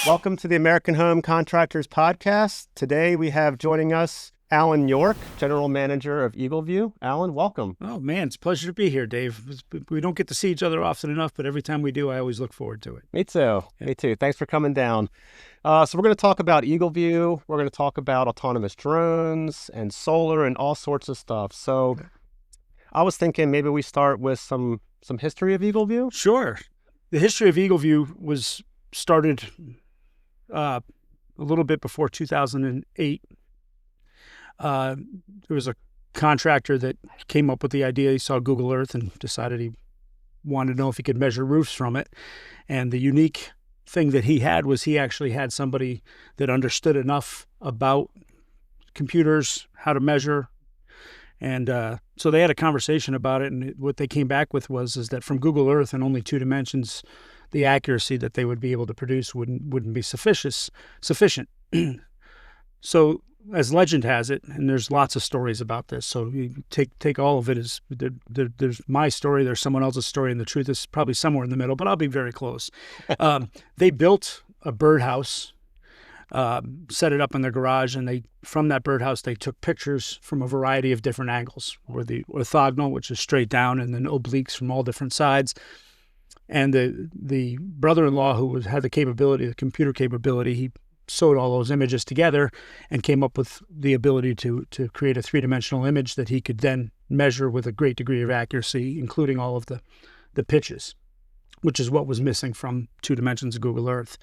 Welcome to the American Home Contractors Podcast. Today we have joining us Allan York, General Manager of EagleView. Allan, welcome. Oh, man, it's a pleasure to be here, Dave. We don't get to see each other often enough, but every time we do, I always look forward to it. Me too. Yeah. Me too. Thanks for coming down. So we're going to talk about EagleView. We're going to talk about autonomous drones and solar and all sorts of stuff. So I was thinking maybe we start with some history of EagleView. Sure. The history of EagleView was started a little bit before 2008. There was a contractor that came up with the idea. He saw Google Earth and decided he wanted to know if he could measure roofs from it. And the unique thing that he had was he actually had somebody that understood enough about computers, how to measure. And so they had a conversation about it. And what they came back with was that from Google Earth in only 2 dimensions, the accuracy that they would be able to produce wouldn't be sufficient. So, as legend has it, and there's lots of stories about this, so you take all of it as there's my story, there's someone else's story, and the truth is probably somewhere in the middle, but I'll be very close. They built a birdhouse, set it up in their garage, and from that birdhouse they took pictures from a variety of different angles, or the orthogonal, which is straight down, and then obliques from all different sides. And the brother-in-law who had the computer capability, he sewed all those images together and came up with the ability to create a 3-dimensional image that he could then measure with a great degree of accuracy, including all of the pitches, which is what was missing from 2 dimensions of Google Earth.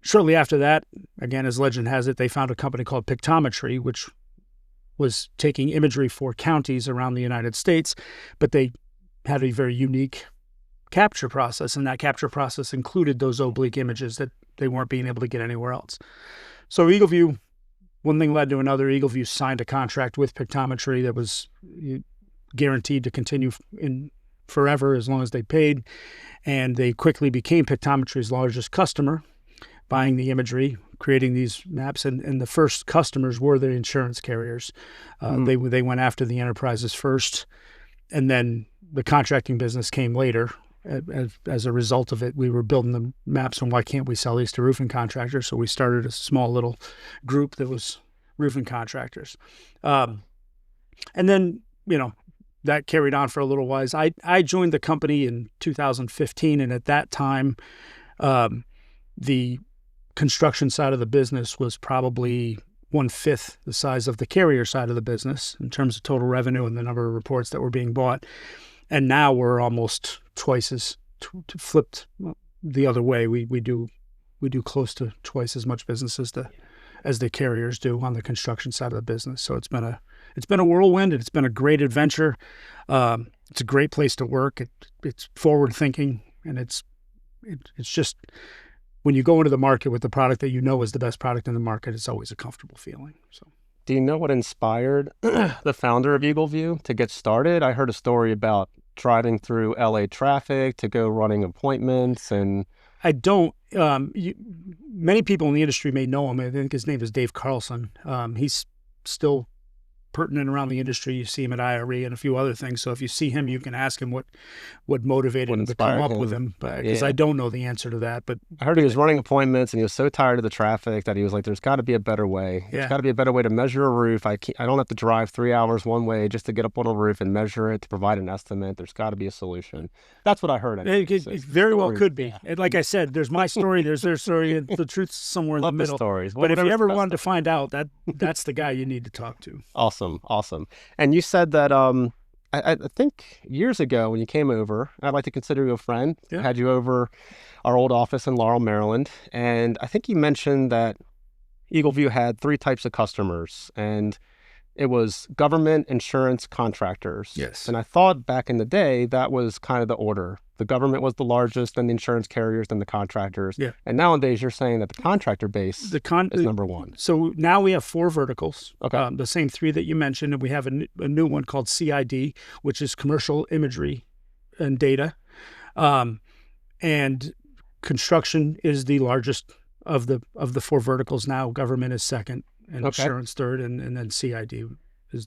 Shortly after that, again, as legend has it, they found a company called Pictometry, which was taking imagery for counties around the United States, but they had a very unique capture process, and that capture process included those oblique images that they weren't being able to get anywhere else. So EagleView, one thing led to another. EagleView signed a contract with Pictometry that was guaranteed to continue in forever as long as they paid, and they quickly became Pictometry's largest customer, buying the imagery, creating these maps, and the first customers were the insurance carriers. They went after the enterprises first, and then the contracting business came later. As a result of it, we were building the maps on why can't we sell these to roofing contractors. So we started a small little group that was roofing contractors. And then, that carried on for a little while. I joined the company in 2015, and at that time, the construction side of the business was probably 1/5 the size of the carrier side of the business in terms of total revenue and the number of reports that were being bought. And now we're almost twice as flipped the other way. We do close to twice as much business as the carriers do on the construction side of the business. So it's been a whirlwind, and it's been a great adventure. It's a great place to work. It's forward thinking, and it's just when you go into the market with the product that you know is the best product in the market, it's always a comfortable feeling. So. Do you know what inspired the founder of EagleView to get started? I heard a story about driving through LA traffic to go running appointments, and I don't. Many people in the industry may know him. I think his name is Dave Carlson. He's still pertinent around the industry. You see him at IRE and a few other things. So if you see him, you can ask him what motivated him to come up with him. Because I don't know the answer to that. But I heard he was running appointments, and he was so tired of the traffic that he was like, "There's got to be a better way. There's got to be a better way to measure a roof. I don't have to drive 3 hours one way just to get up on a roof and measure it to provide an estimate. There's got to be a solution." That's what I heard. It very well could be. And like I said, there's my story, there's their story, and the truth's somewhere in the middle. Stories. But if you ever wanted to find out, that's the guy you need to talk to. Awesome. And you said that I think years ago when you came over, I'd like to consider you a friend. Yeah. I had you over our old office in Laurel, Maryland, and I think you mentioned that EagleView had 3 types of customers, and it was government, insurance, contractors. Yes. And I thought back in the day that was kind of the order. The government was the largest, then the insurance carriers, then the contractors. Yeah. And nowadays you're saying that the contractor base is number 1. So now we have 4 verticals. Okay. The same 3 that you mentioned, and we have a new one called CID, which is commercial imagery and data. And construction is the largest of the 4 verticals now. Government is second, and insurance third, and then CID is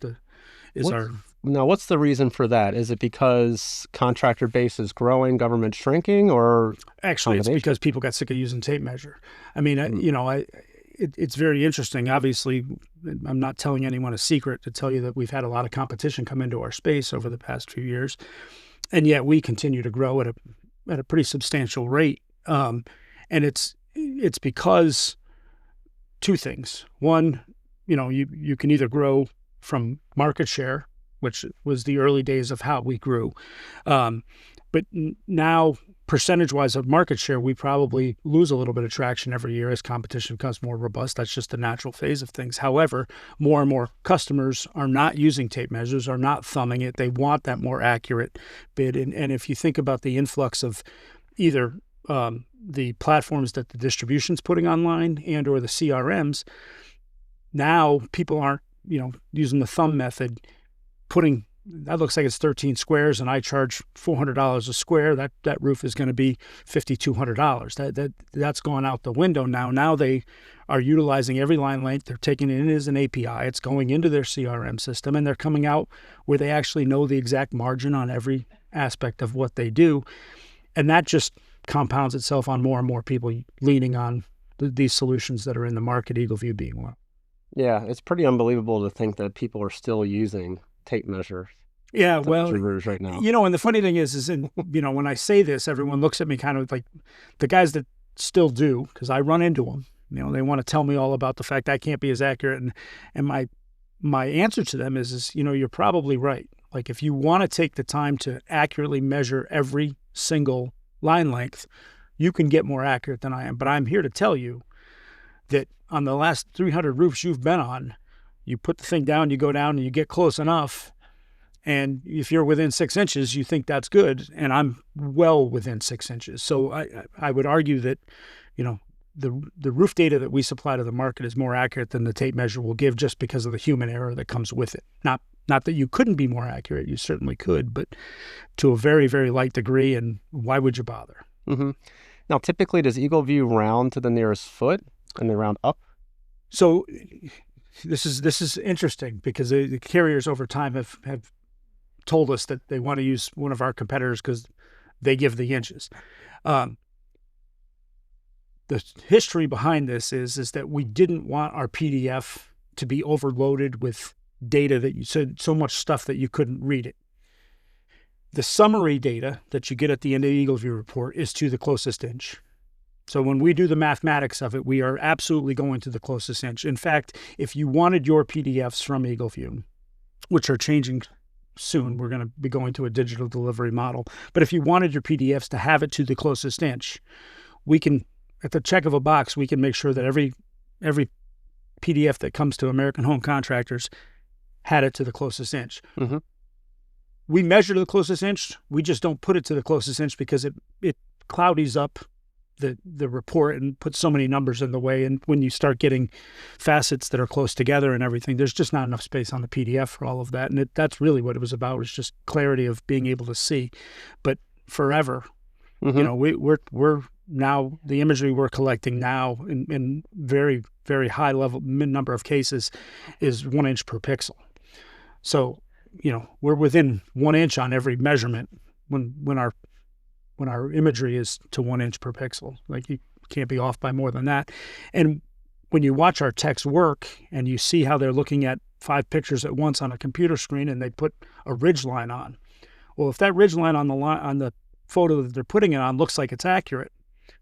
is our. Now, what's the reason for that? Is it because contractor base is growing, government shrinking, or Actually, it's because people got sick of using tape measure. I mean, it's very interesting. Obviously, I'm not telling anyone a secret to tell you that we've had a lot of competition come into our space over the past few years, and yet we continue to grow at a pretty substantial rate. And it's because two things. One, you can either grow from market share, which was the early days of how we grew. But now, percentage-wise of market share, we probably lose a little bit of traction every year as competition becomes more robust. That's just the natural phase of things. However, more and more customers are not using tape measures, are not thumbing it. They want that more accurate bid. And if you think about the influx of either the platforms that the distribution's putting online and or the CRMs, now people aren't, using the thumb method, putting that looks like it's 13 squares and I charge $400 a square. That roof is going to be $5,200. That's gone out the window now. Now they are utilizing every line length. They're taking it in as an API. It's going into their CRM system, and they're coming out where they actually know the exact margin on every aspect of what they do. And that just compounds itself on more and more people leaning on these solutions that are in the market, EagleView being one. Yeah, it's pretty unbelievable to think that people are still using tape measures. Yeah, well, right now. And the funny thing is when I say this, everyone looks at me kind of like the guys that still do, because I run into them. They want to tell me all about the fact I can't be as accurate, and my answer to them is you're probably right. Like if you want to take the time to accurately measure every single line length, you can get more accurate than I am. But I'm here to tell you that on the last 300 roofs you've been on, you put the thing down, you go down, and you get close enough. And if you're within 6 inches, you think that's good. And I'm well within 6 inches. So I would argue that, the roof data that we supply to the market is more accurate than the tape measure will give, just because of the human error that comes with it. Not that you couldn't be more accurate. You certainly could, but to a very, very light degree. And why would you bother? Mm-hmm. Now, typically, does EagleView round to the nearest foot and they round up? So this is interesting, because the carriers over time have told us that they want to use one of our competitors because they give the inches. The history behind this is that we didn't want our PDF to be overloaded with data that you said so much stuff that you couldn't read it. The summary data that you get at the end of the EagleView report is to the closest inch. So when we do the mathematics of it, we are absolutely going to the closest inch. In fact, if you wanted your PDFs from EagleView, which are changing soon, we're going to be going to a digital delivery model. But if you wanted your PDFs to have it to the closest inch, we can, at the check of a box, we can make sure that every PDF that comes to American Home Contractors had it to the closest inch. Mm-hmm. We measure to the closest inch. We just don't put it to the closest inch because it cloudies up the report and puts so many numbers in the way. And when you start getting facets that are close together and everything, there's just not enough space on the PDF for all of that. And that's really what it was about, was just clarity of being able to see. But forever, we're now, the imagery we're collecting now in very, very high level number of cases is 1 inch per pixel. So, we're within 1 inch on every measurement when our imagery is to 1 inch per pixel. Like, you can't be off by more than that. And when you watch our techs work and you see how they're looking at 5 pictures at once on a computer screen and they put a ridge line on, well, if that ridge line on the photo that they're putting it on looks like it's accurate,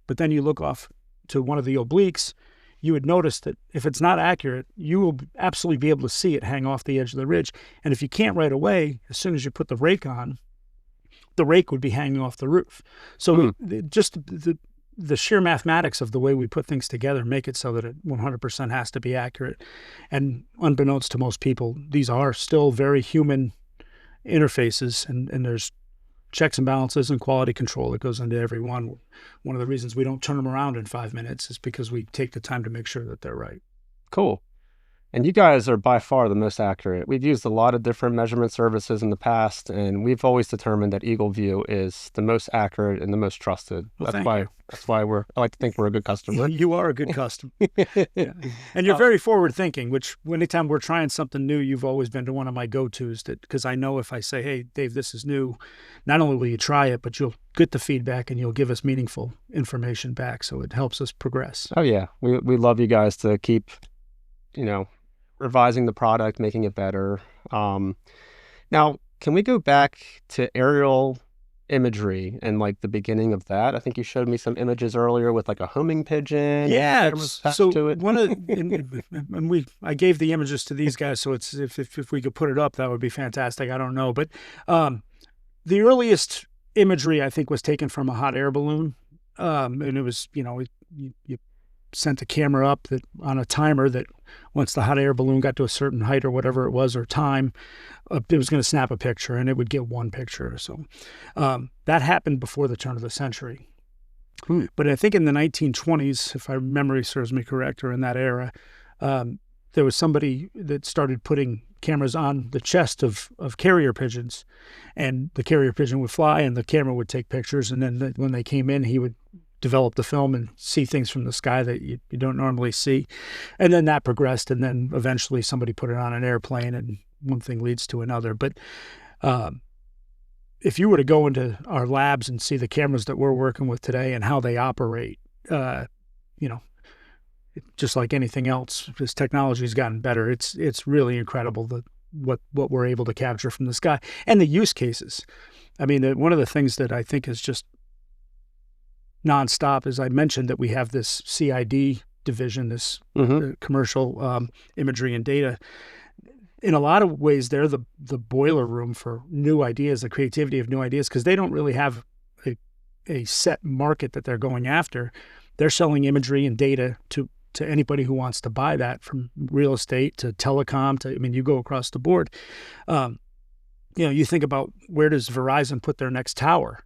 but then you look off to one of the obliques, you would notice that if it's not accurate, you will absolutely be able to see it hang off the edge of the ridge. And if you can't right away, as soon as you put the rake on, the rake would be hanging off the roof. So just the sheer mathematics of the way we put things together make it so that it 100% has to be accurate. And unbeknownst to most people, these are still very human interfaces, and there's checks and balances and quality control that goes into every one. One of the reasons we don't turn them around in 5 minutes is because we take the time to make sure that they're right. Cool. And you guys are by far the most accurate. We've used a lot of different measurement services in the past, and we've always determined that EagleView is the most accurate and the most trusted. Well, That's why I like to think we're a good customer. You are a good customer. Yeah. And you're very forward thinking, which anytime we're trying something new, you've always been to one of my go-tos, because I know if I say, hey, Dave, this is new, not only will you try it, but you'll get the feedback and you'll give us meaningful information back. So it helps us progress. Oh yeah. We love you guys to keep, revising the product, making it better. Now, can we go back to aerial imagery and like the beginning of that? I think you showed me some images earlier with like a homing pigeon. Yeah. So to it. I gave the images to these guys. So it's if we could put it up, that would be fantastic. I don't know, but the earliest imagery I think was taken from a hot air balloon, and it was you sent a camera up on a timer that once the hot air balloon got to a certain height or whatever it was or time, it was going to snap a picture and it would get one picture or so. That happened before the turn of the century. But I think in the 1920s, if my memory serves me correct, or in that era, there was somebody that started putting cameras on the chest of carrier pigeons, and the carrier pigeon would fly and the camera would take pictures. And then when they came in, he would develop the film and see things from the sky that you don't normally see. And then that progressed, and then eventually somebody put it on an airplane, and one thing leads to another. But if you were to go into our labs and see the cameras that we're working with today and how they operate, just like anything else, this technology has gotten better. It's really incredible what we're able to capture from the sky and the use cases. I mean, one of the things that I think is just nonstop, as I mentioned, that we have this CID division, this commercial imagery and data. In a lot of ways, they're the boiler room for new ideas, the creativity of new ideas, because they don't really have a set market that they're going after. They're selling imagery and data to anybody who wants to buy that, from real estate to telecom you go across the board. You think about, where does Verizon put their next tower?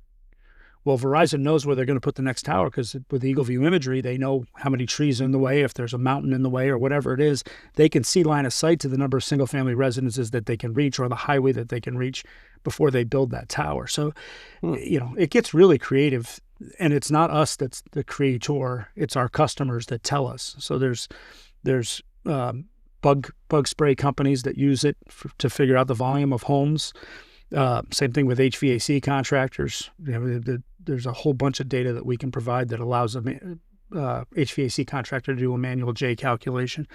Well, Verizon knows where they're going to put the next tower, because with EagleView imagery, they know how many trees are in the way, if there's a mountain in the way or whatever it is. They can see line of sight to the number of single-family residences that they can reach, or the highway that they can reach, before they build that tower. So, it gets really creative, and it's not us that's the creator. It's our customers that tell us. So there's bug spray companies that use it to figure out the volume of homes. Same thing with HVAC contractors. There's a whole bunch of data that we can provide that allows a HVAC contractor to do a manual J calculation.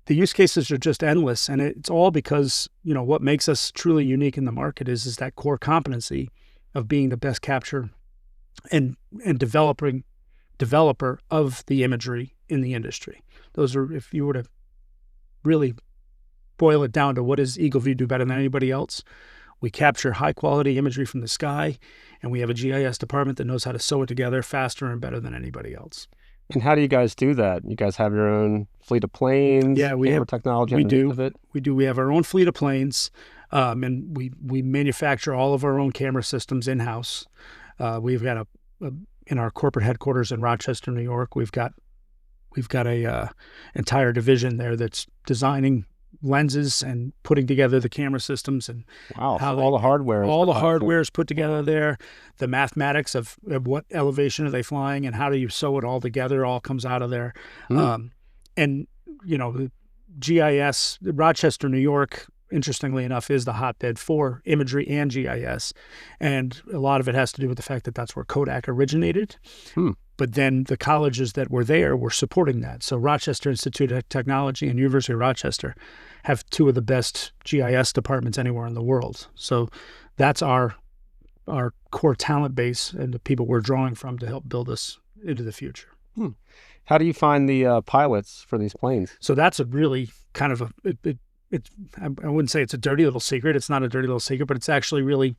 The use cases are just endless, and it's all because what makes us truly unique in the market is that core competency of being the best capture and developer of the imagery in the industry. Those are, if you were to really boil it down to what does EagleView do better than anybody else, we capture high-quality imagery from the sky, and we have a GIS department that knows how to sew it together faster and better than anybody else. And how do you guys do that? You guys have your own fleet of planes? Yeah, we have technology. We do. We do. We have our own fleet of planes, and we manufacture all of our own camera systems in-house. We've got in our corporate headquarters in Rochester, New York, we've got a entire division there that's designing lenses and putting together the camera systems, and how all the hardware is put together there. The mathematics of what elevation are they flying and how do you sew it all together all comes out of there. And GIS, Rochester, New York, interestingly enough, is the hotbed for imagery and GIS, and a lot of it has to do with the fact that that's where Kodak originated. But then the colleges that were there were supporting that. So Rochester Institute of Technology and University of Rochester have two of the best GIS departments anywhere in the world. So that's our core talent base and the people we're drawing from to help build us into the future. How do you find the pilots for these planes? So that's a really kind of I wouldn't say it's a dirty little secret. It's not a dirty little secret, but it's actually really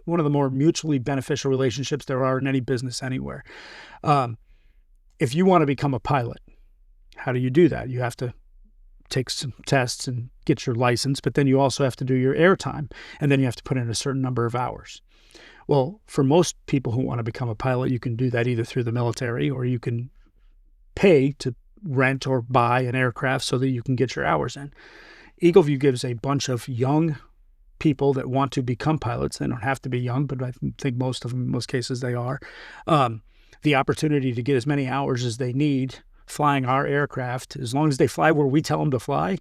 one of the more mutually beneficial relationships there are in any business anywhere. If you want to become a pilot, how do you do that? You have to take some tests and get your license, but then you also have to do your airtime, and then you have to put in a certain number of hours. Well, for most people who want to become a pilot, you can do that either through the military, or you can pay to rent or buy an aircraft so that you can get your hours in. EagleView gives a bunch of young people that want to become pilots. They don't have to be young, but I think most of them, in most cases, they are. The opportunity to get as many hours as they need flying our aircraft. As long as they fly where we tell them to fly,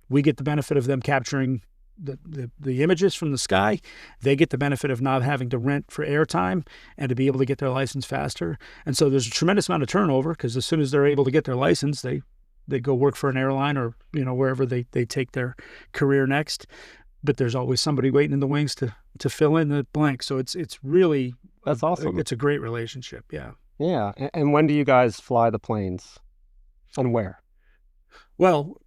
we get the benefit of them capturing the images from the sky. They get the benefit of not having to rent for airtime and to be able to get their license faster. And so there's a tremendous amount of turnover, because as soon as they're able to get their license, they go work for an airline or wherever they take their career next. But there's always somebody waiting in the wings to fill in the blank. So it's really, that's awesome. It's a great relationship. Yeah. Yeah. And when do you guys fly the planes, and where? Well,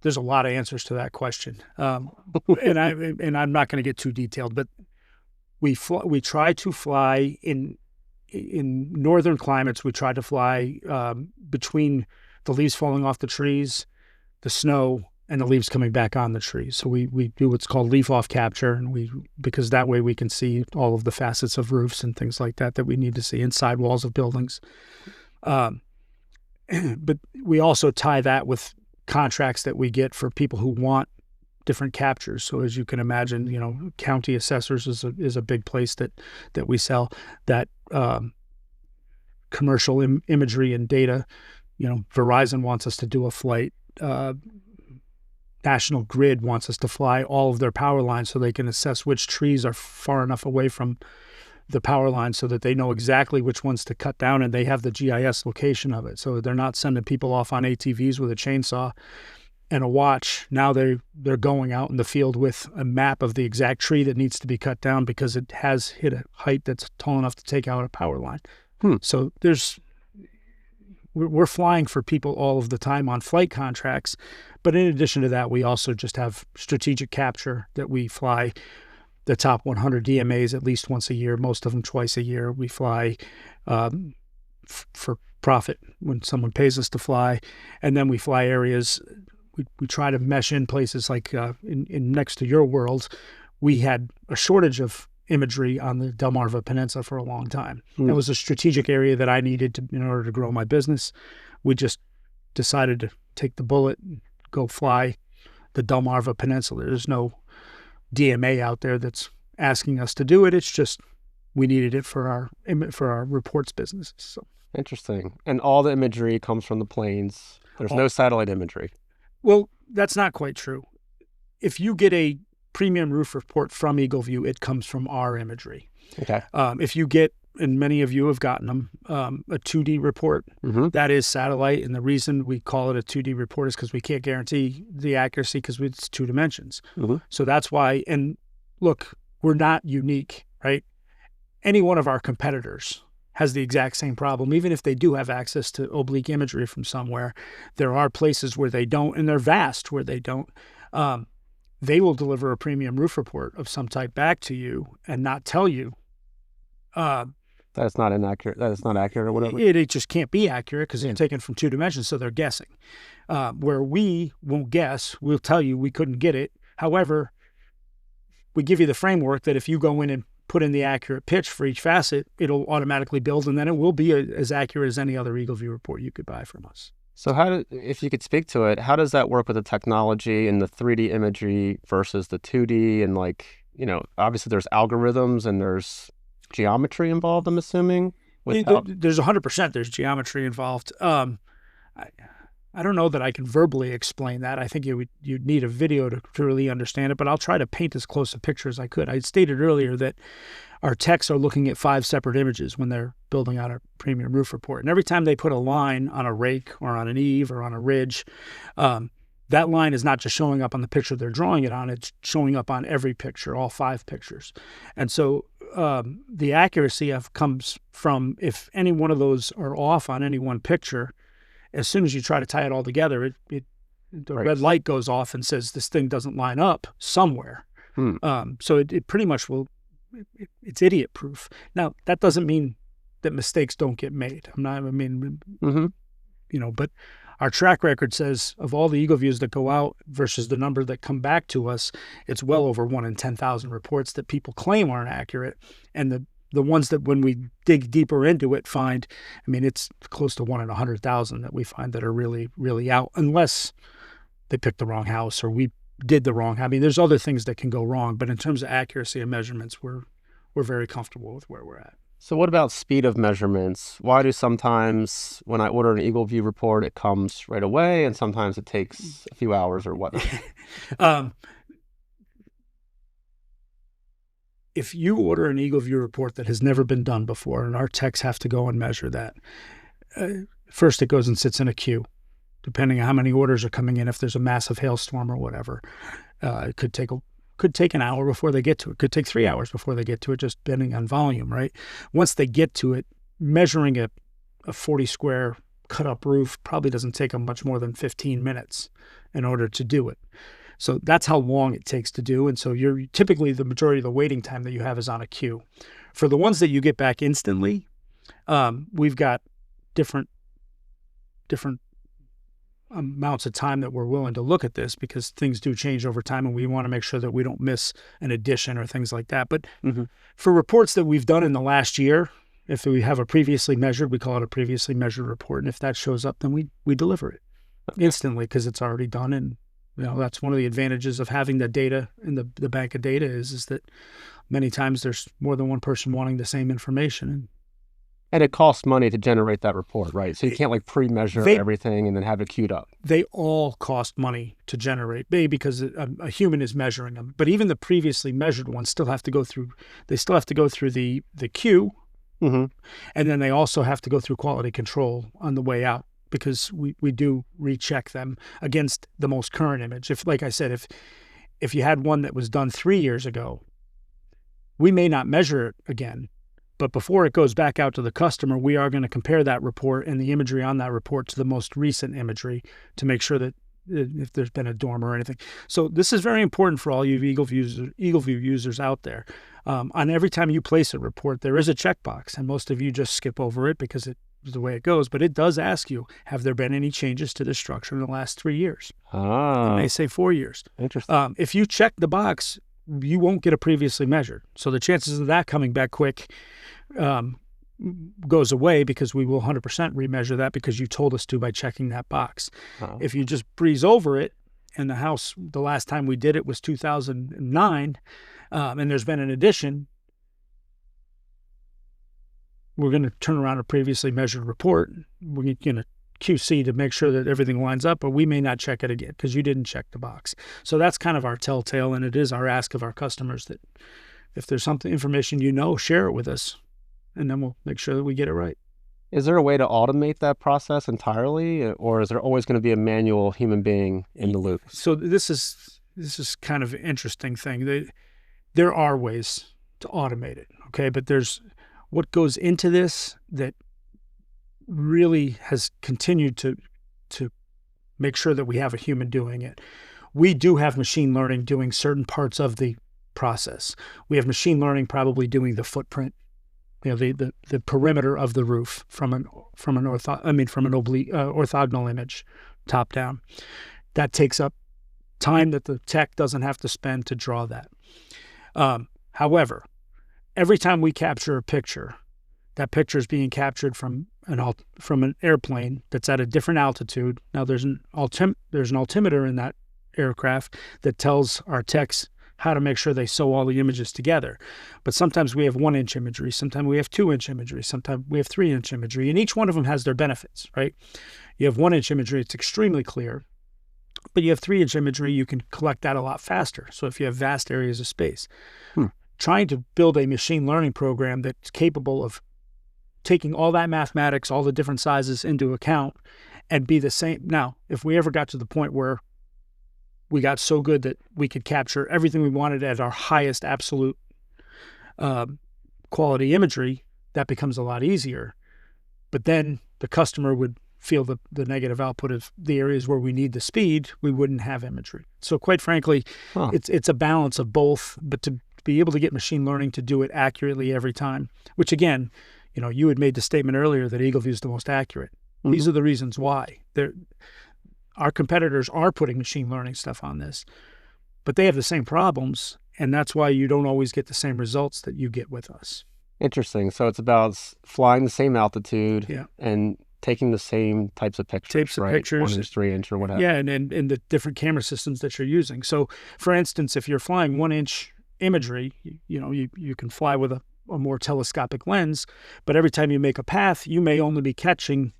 there's a lot of answers to that question, and I'm not going to get too detailed, but we try to fly in northern climates. We try to fly between the leaves falling off the trees, the snow, and the leaves coming back on the trees. So we do what's called leaf-off capture, and because that way we can see all of the facets of roofs and things like that we need to see inside walls of buildings. But we also tie that with contracts that we get for people who want different captures. So as you can imagine, county assessors is a big place that we sell that commercial imagery and data. Verizon wants us to do a flight. National Grid wants us to fly all of their power lines so they can assess which trees are far enough away from the power line so that they know exactly which ones to cut down, and they have the GIS location of it. So they're not sending people off on ATVs with a chainsaw and a watch. Now they're going out in the field with a map of the exact tree that needs to be cut down because it has hit a height that's tall enough to take out a power line. So we're flying for people all of the time on flight contracts. But in addition to that, we also just have strategic capture that we fly the top 100 DMAs at least once a year, most of them twice a year. We fly for profit when someone pays us to fly. And then we fly areas. We try to mesh in places like in next to your world. We had a shortage of imagery on the Delmarva Peninsula for a long time. It was a strategic area that I needed in order to grow my business. We just decided to take the bullet and go fly the Delmarva Peninsula. There's no DMA out there that's asking us to do it. It's just we needed it for our reports business. So interesting. And all the imagery comes from the planes. There's no satellite imagery. Well, that's not quite true. If you get a premium roof report from EagleView, it comes from our imagery. Okay. If you get, and many of you have gotten them, a 2D report, that is satellite. And the reason we call it a 2D report is because we can't guarantee the accuracy because it's 2 dimensions. So that's why, and look, we're not unique, right? Any one of our competitors has the exact same problem. Even if they do have access to oblique imagery from somewhere, there are places where they don't, and they're vast where they don't. They will deliver a premium roof report of some type back to you and not tell you that's not inaccurate. That is not accurate or whatever. It just can't be accurate because it's taken from 2 dimensions, so they're guessing. Where we won't guess, we'll tell you we couldn't get it. However, we give you the framework that if you go in and put in the accurate pitch for each facet, it'll automatically build, and then it will be as accurate as any other EagleView report you could buy from us. So if you could speak to it, how does that work with the technology and the 3D imagery versus the 2D? And obviously there's algorithms and there's geometry involved, I'm assuming? There's 100% there's geometry involved. I don't know that I can verbally explain that. I think you'd need a video to really understand it, but I'll try to paint as close a picture as I could. I stated earlier that our techs are looking at 5 separate images when they're building out a premium roof report. And every time they put a line on a rake or on an eave or on a ridge, that line is not just showing up on the picture they're drawing it on, it's showing up on every picture, all 5 pictures. And so the accuracy comes from if any one of those are off on any one picture, as soon as you try to tie it all together, the red light goes off and says this thing doesn't line up somewhere. So it pretty much will, it's idiot proof. Now, that doesn't mean that mistakes don't get made. But our track record says of all the EagleViews that go out versus the number that come back to us, it's well over 1 in 10,000 reports that people claim aren't accurate. And The ones that when we dig deeper into it find, I mean, it's close to 1 in 100,000 that we find that are really, really out, unless they picked the wrong house or we did the wrong. I mean, there's other things that can go wrong, but in terms of accuracy of measurements, we're very comfortable with where we're at. So what about speed of measurements? Why do sometimes when I order an EagleView report, it comes right away, and sometimes it takes a few hours or whatnot? If you order an EagleView report that has never been done before, and our techs have to go and measure that, first it goes and sits in a queue, depending on how many orders are coming in. If there's a massive hailstorm or whatever, it could take an hour before they get to it. Could take 3 hours before they get to it, just depending on volume, right? Once they get to it, measuring a 40 square cut up roof probably doesn't take them much more than 15 minutes in order to do it. So that's how long it takes to do. And so you're typically the majority of the waiting time that you have is on a queue. For the ones that you get back instantly, we've got different amounts of time that we're willing to look at this, because things do change over time and we want to make sure that we don't miss an addition or things like that. But for reports that we've done in the last year, if we have a previously measured, we call it a previously measured report. And if that shows up, then we deliver it instantly because it's already done. And that's one of the advantages of having the data in the bank of data is that many times there's more than one person wanting the same information. And it costs money to generate that report, right? So you can't pre-measure everything and then have it queued up. They all cost money to generate, because a human is measuring them. But even the previously measured ones still have to go through. They still have to go through the queue, and then they also have to go through quality control on the way out, because we do recheck them against the most current image. Like I said, if you had one that was done 3 years ago, we may not measure it again. But before it goes back out to the customer, we are going to compare that report and the imagery on that report to the most recent imagery to make sure that if there's been a dormer or anything. So this is very important for all you EagleView users out there. On every time you place a report, there is a checkbox, and most of you just skip over it because it is the way it goes. But it does ask you, have there been any changes to the structure in the last 3 years? It may say 4 years. Interesting. If you check the box, you won't get a previously measured. So the chances of that coming back quick goes away, because we will 100% remeasure that because you told us to by checking that box. If you just breeze over it, and the house, the last time we did it was 2009, and there's been an addition, we're going to turn around a previously measured report. We're going to QC to make sure that everything lines up, but we may not check it again because you didn't check the box. So that's kind of our telltale, and it is our ask of our customers that if there's information share it with us, and then we'll make sure that we get it right. Is there a way to automate that process entirely, or is there always going to be a manual human being in the loop? So this is kind of an interesting thing. There are ways to automate it, okay? But there's what goes into this that really has continued to make sure that we have a human doing it. We do have machine learning doing certain parts of the process. We have machine learning probably doing the footprint, the perimeter of the roof from an orthogonal image, top down. That takes up time that the tech doesn't have to spend to draw that. However, every time we capture a picture, that picture is being captured from an airplane that's at a different altitude. Now there's an altimeter in that aircraft that tells our techs how to make sure they sew all the images together. But sometimes we have 1-inch imagery, sometimes we have 2-inch imagery, sometimes we have 3-inch imagery, and each one of them has their benefits, right? You have 1-inch imagery, it's extremely clear, but you have 3-inch imagery, you can collect that a lot faster. So if you have vast areas of space, trying to build a machine learning program that's capable of taking all that mathematics, all the different sizes into account and be the same. Now, if we ever got to the point where we got so good that we could capture everything we wanted at our highest absolute quality imagery, that becomes a lot easier. But then the customer would feel the negative output of the areas where we need the speed, we wouldn't have imagery. So quite frankly, it's a balance of both, but to be able to get machine learning to do it accurately every time, which again, you had made the statement earlier that EagleView is the most accurate. Mm-hmm. These are the reasons why. Our competitors are putting machine learning stuff on this, but they have the same problems, and that's why you don't always get the same results that you get with us. Interesting. So it's about flying the same altitude Yeah. and taking the same types of pictures, Types of right? pictures. 1 inch, 3 inch, or whatever. Yeah, and the different camera systems that you're using. So, for instance, if you're flying 1-inch imagery, you can fly with a more telescopic lens, but every time you make a path, you may only be catching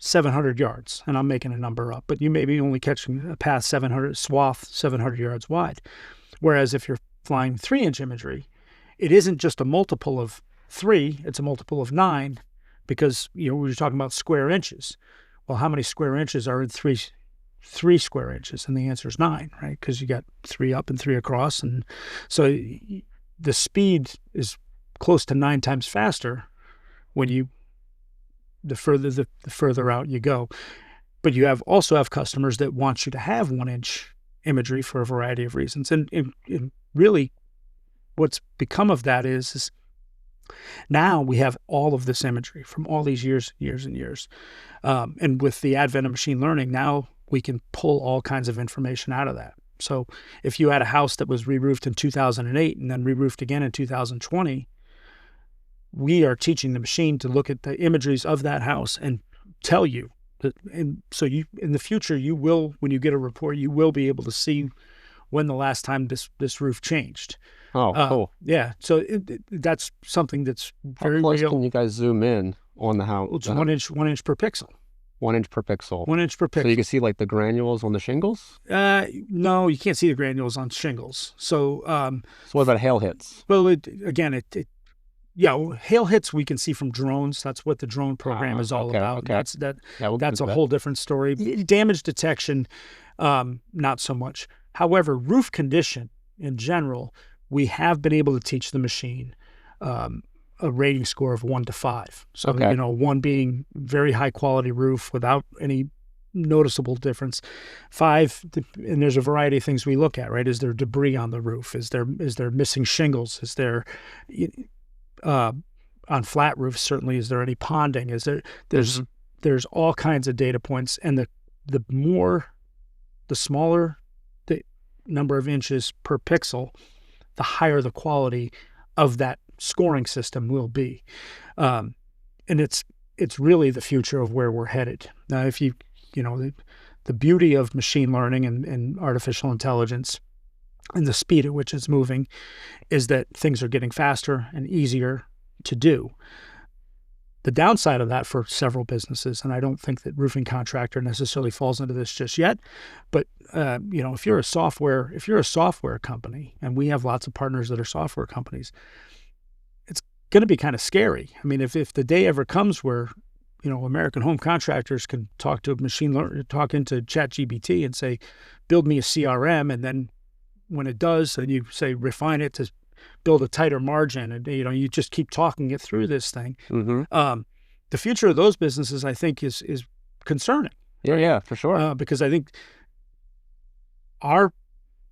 700 yards, and I'm making a number up, but you may be only catching a path 700 yards wide. Whereas if you're flying 3-inch imagery, it isn't just a multiple of 3, it's a multiple of 9, because we were talking about square inches. Well, how many square inches are in three square inches? And the answer is 9, right? Because you got 3 up and 3 across, and so the speed is close to 9 times faster when the further out you go. But you also have customers that want you to have 1-inch imagery for a variety of reasons, and really, what's become of that is now we have all of this imagery from all these years and years. And with the advent of machine learning, now we can pull all kinds of information out of that. So if you had a house that was re-roofed in 2008 and then re-roofed again in 2020, we are teaching the machine to look at the imageries of that house and tell you that. And so in the future, you will, when you get a report, you will be able to see when the last time this roof changed. Oh, cool. Yeah. So that's something that's very How close real. can you guys zoom in on the house? It's 1 inch per pixel. 1 inch per pixel. 1 inch per pixel. So you can see like the granules on the shingles? No, you can't see the granules on shingles. So, So what about hail hits? well, hail hits we can see from drones. That's what the drone program is all about. Okay. That's a whole different story. Damage detection, not so much. However, roof condition in general, we have been able to teach the machine a rating score of 1 to 5. So, 1 being very high quality roof without any noticeable difference. 5, and there's a variety of things we look at, right? Is there debris on the roof? Is there missing shingles? Is there, on flat roofs, certainly, is there any ponding? There's all kinds of data points, and the smaller the number of inches per pixel, the higher the quality of that scoring system will be. And it's really the future of where we're headed. Now, if the beauty of machine learning and artificial intelligence and the speed at which it's moving is that things are getting faster and easier to do. The downside of that for several businesses, and I don't think that Roofing Contractor necessarily falls into this just yet, but if you're a software company, and we have lots of partners that are software companies, it's going to be kind of scary. I mean, if the day ever comes where American Home Contractors can talk into ChatGPT and say, build me a CRM, and then when it does, and you say refine it to build a tighter margin, and you just keep talking it through this thing. Mm-hmm. The future of those businesses, I think, is concerning. Yeah, for sure. Because I think our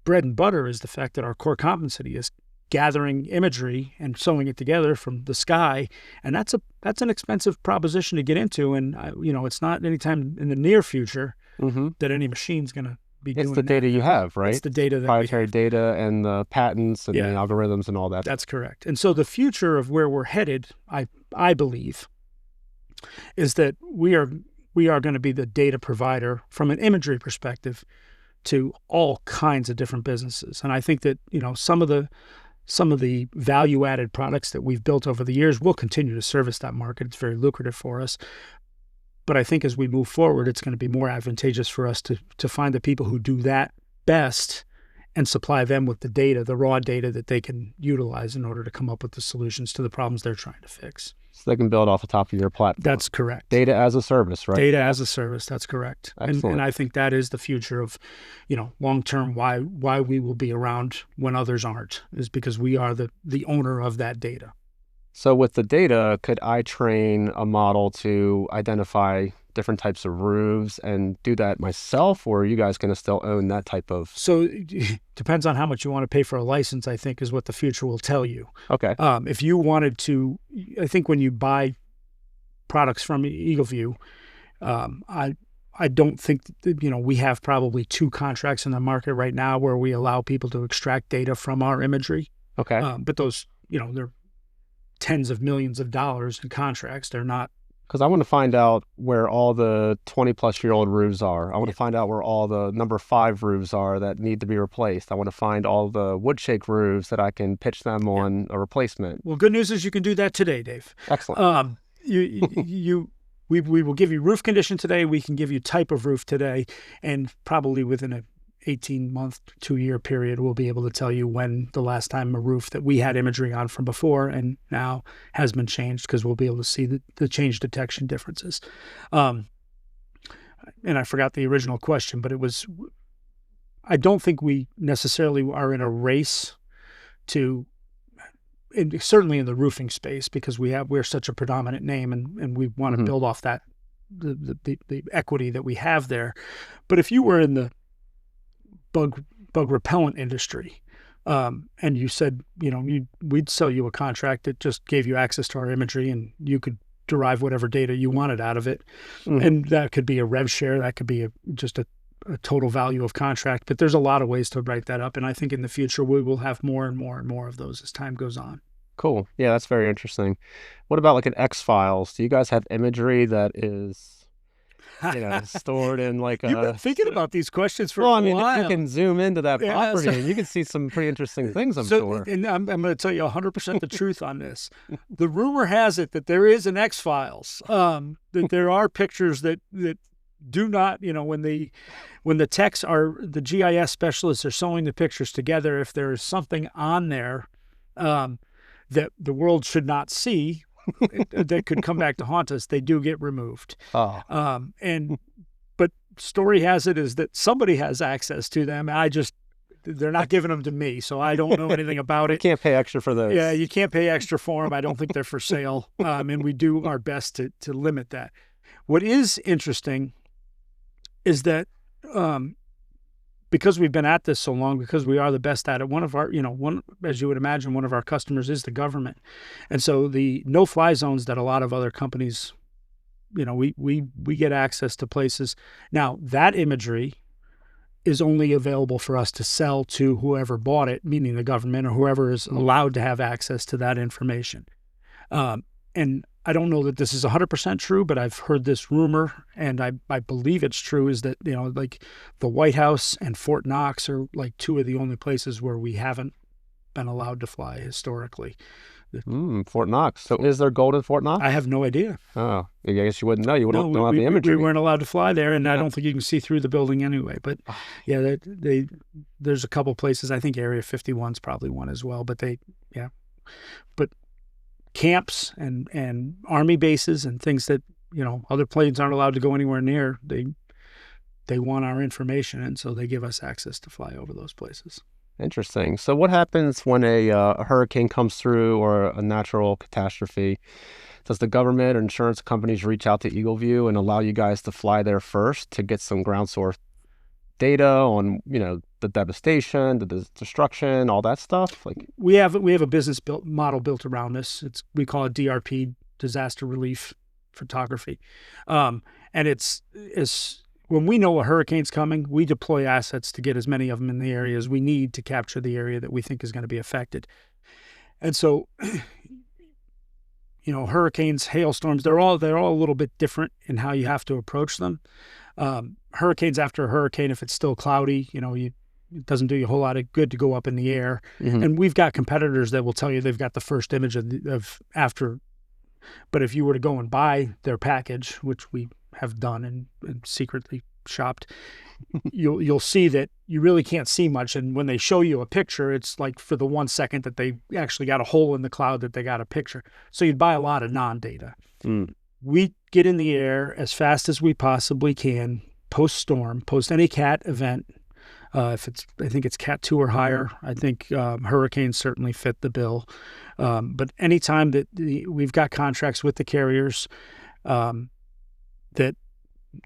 bread and butter is the fact that our core competency is gathering imagery and sewing it together from the sky, and that's an expensive proposition to get into, and it's not anytime in the near future that any machine's going to be doing. It's the data you have, right? It's the data that proprietary data and the patents and the algorithms and all that. That's correct. And so the future of where we're headed, I believe, is that we are going to be the data provider from an imagery perspective to all kinds of different businesses. And I think that some of the value-added products that we've built over the years will continue to service that market. It's very lucrative for us. But I think as we move forward, it's going to be more advantageous for us to find the people who do that best and supply them with the data, the raw data that they can utilize in order to come up with the solutions to the problems they're trying to fix. So they can build off the top of your platform. That's correct. Data as a service, right? Data as a service, that's correct. And I think that is the future of, long-term, why we will be around when others aren't, is because we are the owner of that data. So with the data, could I train a model to identify different types of roofs and do that myself, or are you guys going to still own that type of? So it depends on how much you want to pay for a license, I think, is what the future will tell you. Okay. If you wanted to, I think when you buy products from EagleView, I don't think that, we have probably 2 contracts in the market right now where we allow people to extract data from our imagery. Okay. But those, tens of millions of dollars in contracts. They're not. Because I want to find out where all the 20-plus-year-old roofs are. I want to find out where all the number 5 roofs are that need to be replaced. I want to find all the wood shake roofs that I can pitch them on a replacement. Well, good news is you can do that today, Dave. Excellent. We will give you roof condition today. We can give you type of roof today, and probably within a 18-month, 2-year period, we'll be able to tell you when the last time a roof that we had imagery on from before and now has been changed, because we'll be able to see the change detection differences. And I forgot the original question, but it was, I don't think we necessarily are in a race to, certainly in the roofing space, because we're such a predominant name, and we want to build off that, the equity that we have there. But if you were in the bug repellent industry, and you said, we'd sell you a contract that just gave you access to our imagery, and you could derive whatever data you wanted out of it. And that could be a rev share, that could be just a total value of contract, but there's a lot of ways to write that up. And I think in the future, we will have more and more and more of those as time goes on. Cool. Yeah, that's very interesting. What about like an X-Files? Do you guys have imagery that is, stored in like You've been thinking about these questions for a while. If you can zoom into that property and you can see some pretty interesting things, I'm sure. And I'm going to tell you 100% the truth on this. The rumor has it that there is an X-Files, that there are pictures that do not, when the GIS specialists are sewing the pictures together, if there is something on there that the world should not see, that could come back to haunt us, they do get removed. But story has it is that somebody has access to them. They're not giving them to me, so I don't know anything about it. You can't pay extra for those. Yeah, you can't pay extra for them. I don't think they're for sale. And we do our best to limit that. What is interesting is that because we've been at this so long, because we are the best at it, one of our, as you would imagine, one of our customers is the government. And so the no-fly zones that a lot of other companies, we get access to places. Now, that imagery is only available for us to sell to whoever bought it, meaning the government or whoever is allowed to have access to that information. And I don't know that this is 100% true, but I've heard this rumor, and I believe it's true, is that, like the White House and Fort Knox are like 2 of the only places where we haven't been allowed to fly historically. Fort Knox. So is there gold in Fort Knox? I have no idea. Oh, I guess you wouldn't know. You don't have the imagery. We weren't allowed to fly there, and I don't think you can see through the building anyway. But yeah, there's a couple places. I think Area 51's probably one as well. But but camps and Army bases and things that, other planes aren't allowed to go anywhere near, they want our information, and so they give us access to fly over those places. Interesting. So what happens when a hurricane comes through or a natural catastrophe? Does the government or insurance companies reach out to EagleView and allow you guys to fly there first to get some ground source data on, the devastation, the destruction, all that stuff? Like we have a business model built around this. We call it DRP, disaster relief photography, and it's when we know a hurricane's coming, we deploy assets to get as many of them in the area as we need to capture the area that we think is going to be affected. And so, hurricanes, hailstorms, they're all a little bit different in how you have to approach them. Hurricanes after a hurricane, if it's still cloudy, it doesn't do you a whole lot of good to go up in the air. And we've got competitors that will tell you they've got the first image of after. But if you were to go and buy their package, which we have done and secretly shopped, you'll see that you really can't see much. And when they show you a picture, it's like for the 1 second that they actually got a hole in the cloud that they got a picture. So you'd buy a lot of non-data. We get in the air as fast as we possibly can, post-storm, post any cat event. I think it's Cat 2 or higher. I think hurricanes certainly fit the bill. But anytime that we've got contracts with the carriers, that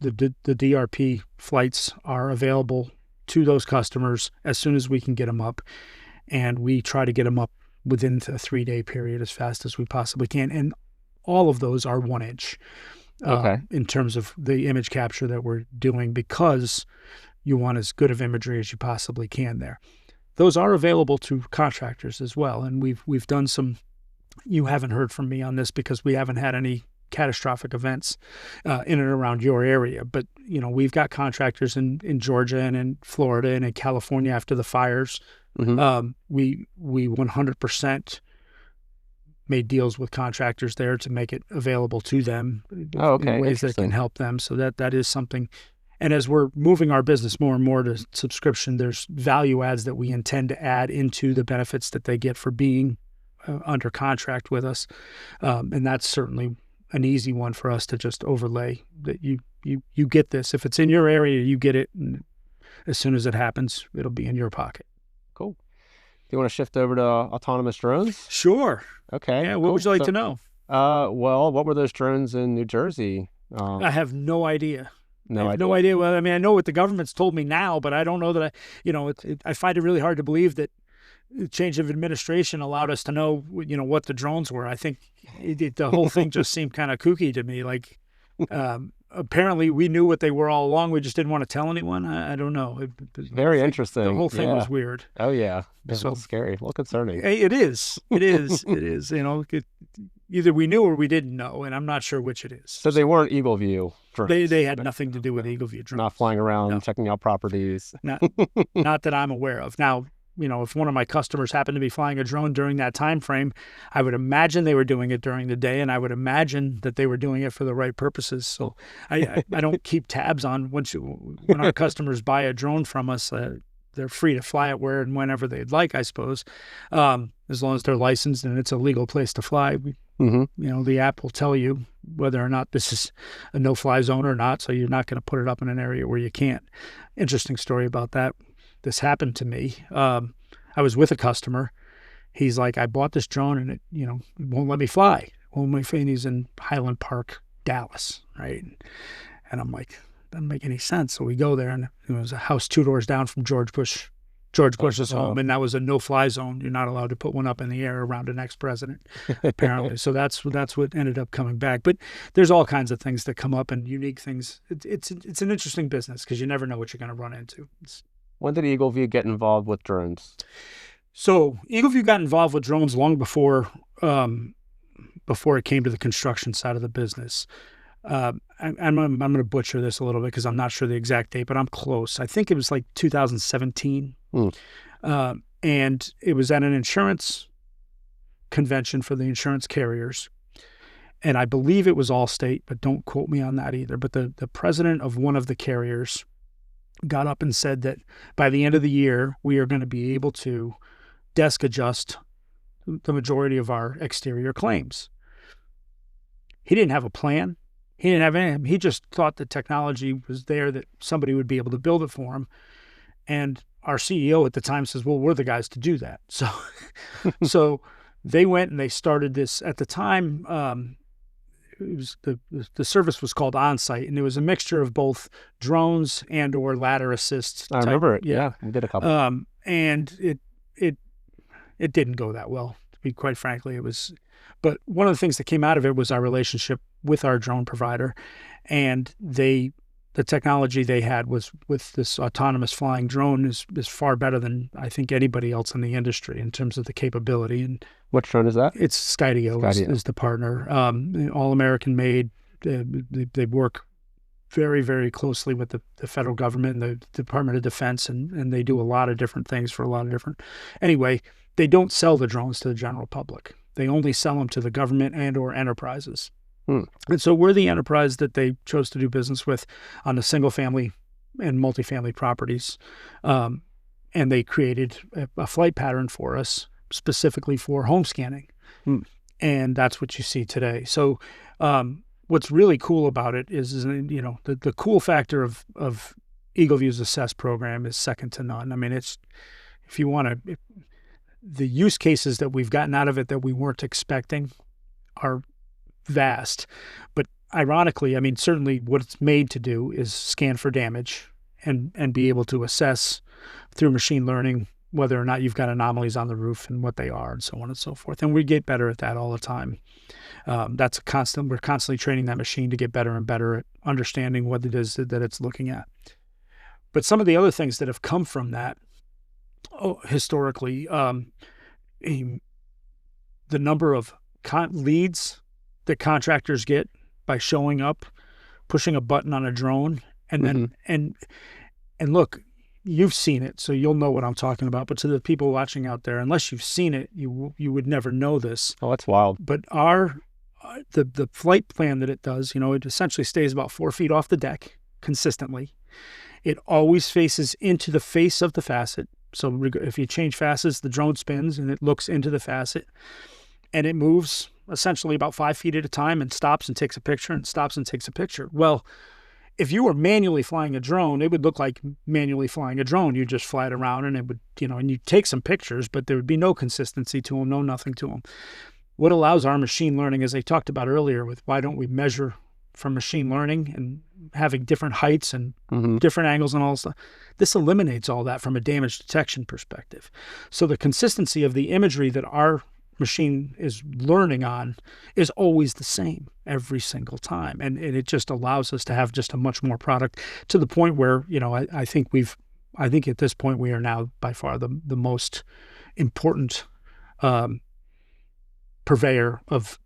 the DRP flights are available to those customers as soon as we can get them up. And we try to get them up within a 3-day period as fast as we possibly can. And all of those are 1 inch in terms of the image capture that we're doing, because you want as good of imagery as you possibly can there. Those are available to contractors as well. And we've done some you haven't heard from me on this because we haven't had any catastrophic events in and around your area. But, we've got contractors in Georgia and in Florida and in California after the fires. Mm-hmm. We 100% made deals with contractors there to make it available to them Oh, okay. in ways that can Interesting. help them. So that is something. And as we're moving our business more and more to subscription, there's value adds that we intend to add into the benefits that they get for being under contract with us. And that's certainly an easy one for us to just overlay, that you get this. If it's in your area, you get it. And as soon as it happens, it'll be in your pocket. Cool. Do you want to shift over to autonomous drones? Sure. Okay. Yeah. What cool. would you like So, to know? well, what were those drones in New Jersey? I have no idea. No I have idea. no idea. Well, I mean, I know what the government's told me now, but I don't know that I find it really hard to believe that the change of administration allowed us to know, what the drones were. I think the whole thing just seemed kind of kooky to me. Like, apparently we knew what they were all along. We just didn't want to tell anyone. I don't know. Very interesting. The whole thing Yeah. was weird. Oh, yeah. It's So- a little scary, a little concerning. It is. It is. It is. Either we knew or we didn't know, and I'm not sure which it is. So they weren't EagleView drones. They had nothing to do with EagleView drones. Not flying around, No. checking out properties. Not that I'm aware of. Now, if one of my customers happened to be flying a drone during that time frame, I would imagine they were doing it during the day, and I would imagine that they were doing it for the right purposes. So I don't keep tabs on when our customers buy a drone from us. They're free to fly it where and whenever they'd like, I suppose, as long as they're licensed and it's a legal place to fly. Mm-hmm. The app will tell you whether or not this is a no-fly zone or not, so you're not going to put it up in an area where you can't. Interesting story about that. This happened to me. I was with a customer. He's like, I bought this drone and it won't let me fly. And he's in Highland Park, Dallas, right? And I'm like, doesn't make any sense. So we go there, and it was a house 2 doors down from George Bush's home, and that was a no-fly zone. You're not allowed to put one up in the air around an ex-president, apparently. So that's what ended up coming back. But there's all kinds of things that come up and unique things. It's an interesting business because you never know what you're going to run into. When did EagleView get involved with drones? So EagleView got involved with drones long before it came to the construction side of the business. I'm going to butcher this a little bit because I'm not sure the exact date, but I'm close. I think it was like 2017. And it was at an insurance convention for the insurance carriers. And I believe it was Allstate, but don't quote me on that either. But the president of one of the carriers got up and said that by the end of the year, we are going to be able to desk adjust the majority of our exterior claims. He didn't have a plan. He didn't have anything. He just thought the technology was there, that somebody would be able to build it for him. And our CEO at the time says, well, we're the guys to do that. So they went and they started this. At the time, it was the service was called OnSite, and it was a mixture of both drones and or ladder assist. I remember it. Yeah, we did a couple. And it didn't go that well, to be quite frankly. It was, but one of the things that came out of it was our relationship with our drone provider, and the technology they had was with this autonomous flying drone is far better than I think anybody else in the industry in terms of the capability. And what drone is that? it's Skydio. Is the partner. All American made. They work very, very closely with the federal government and the Department of Defense, and they do a lot of different things for a lot of different. Anyway, they don't sell the drones to the general public. They only sell them to the government and or enterprises. And so we're the enterprise that they chose to do business with on the single family and multifamily properties. And they created a flight pattern for us specifically for home scanning. And that's what you see today. So what's really cool about it is the cool factor of EagleView's Assess program is second to none. I mean, it's, if you want to, the use cases that we've gotten out of it that we weren't expecting are vast. But ironically, I mean, certainly what it's made to do is scan for damage and be able to assess through machine learning whether or not you've got anomalies on the roof and what they are, and so on and so forth. And we get better at that all the time. That's a constant. We're constantly training that machine to get better and better at understanding what it is that it's looking at. But some of the other things that have come from that, historically, the number of leads that contractors get by showing up, pushing a button on a drone, and then and look, you've seen it, so you'll know what I'm talking about. But to the people watching out there, unless you've seen it, you would never know this. Oh, that's wild. But the flight plan that it does, it essentially stays about 4 feet off the deck consistently. It always faces into the face of the facet. So if you change facets, the drone spins and it looks into the facet, and it moves essentially about 5 feet at a time and stops and takes a picture and stops and takes a picture. Well, if you were manually flying a drone, it would look like manually flying a drone. You just fly it around and it would, and you take some pictures, but there would be no consistency to them, nothing to them. What allows our machine learning, as I talked about earlier, with why don't we measure from machine learning and having different heights and different angles and all stuff, this eliminates all that from a damage detection perspective. So the consistency of the imagery that our machine is learning on is always the same every single time. And it just allows us to have just a much more product, to the point where, I think at this point we are now by far the most important purveyor of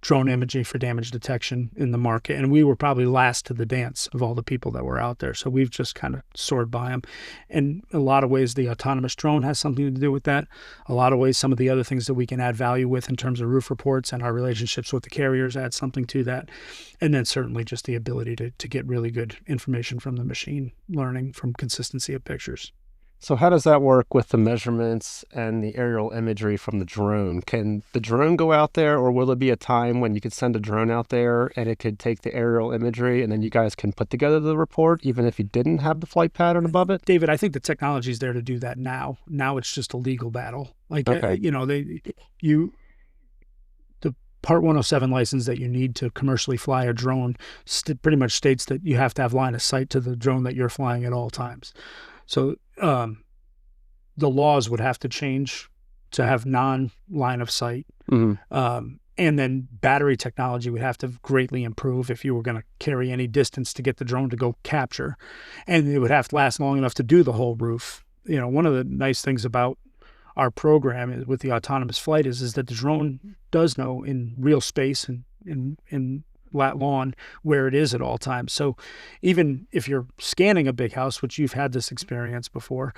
drone imaging for damage detection in the market. And we were probably last to the dance of all the people that were out there. So we've just kind of soared by them. And in a lot of ways, the autonomous drone has something to do with that. A lot of ways, some of the other things that we can add value with in terms of roof reports and our relationships with the carriers add something to that. And then certainly just the ability to get really good information from the machine learning from consistency of pictures. So how does that work with the measurements and the aerial imagery from the drone? Can the drone go out there, or will there be a time when you could send a drone out there and it could take the aerial imagery and then you guys can put together the report even if you didn't have the flight pattern above it? David, I think the technology is there to do that now. Now it's just a legal battle. The Part 107 license that you need to commercially fly a drone pretty much states that you have to have line of sight to the drone that you're flying at all times. So the laws would have to change to have non-line of sight. And then battery technology would have to greatly improve if you were going to carry any distance to get the drone to go capture. And it would have to last long enough to do the whole roof. One of the nice things about our program with the autonomous flight is that the drone does know in real space and in lat lawn where it is at all times. So even if you're scanning a big house, which you've had this experience before,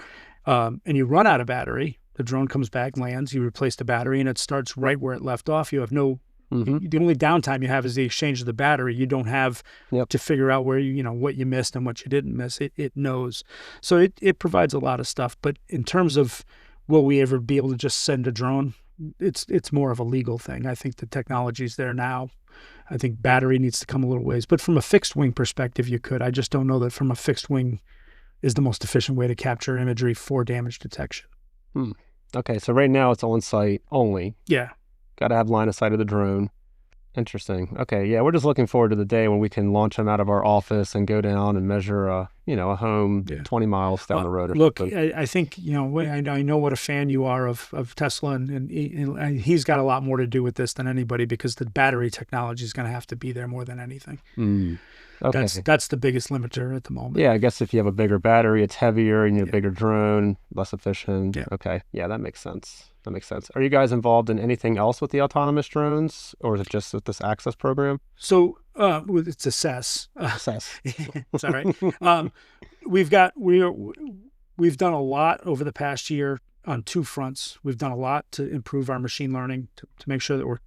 and you run out of battery, the drone comes back, lands, you replace the battery, and it starts right where it left off. You have no, the only downtime you have is the exchange of the battery. You don't have to figure out where what you missed and what you didn't miss. It knows. So it provides a lot of stuff. But in terms of will we ever be able to just send a drone, it's more of a legal thing. I think the technology's there now. I think battery needs to come a little ways. But from a fixed wing perspective, you could. I just don't know that from a fixed wing is the most efficient way to capture imagery for damage detection. Okay, so right now it's on site only. Yeah. Got to have line of sight of the drone. Interesting. Okay, yeah, we're just looking forward to the day when we can launch them out of our office and go down and measure a home 20 miles down the road. Look, I think, I know what a fan you are of Tesla, and he's got a lot more to do with this than anybody, because the battery technology is going to have to be there more than anything. Okay. That's the biggest limiter at the moment. Yeah, I guess if you have a bigger battery, it's heavier, and you need a bigger drone, less efficient. Yeah. Okay. Yeah, that makes sense. Are you guys involved in anything else with the autonomous drones, or is it just with this access program? So it's assess. It's all right. We've done a lot over the past year on two fronts. We've done a lot to improve our machine learning to make sure that we're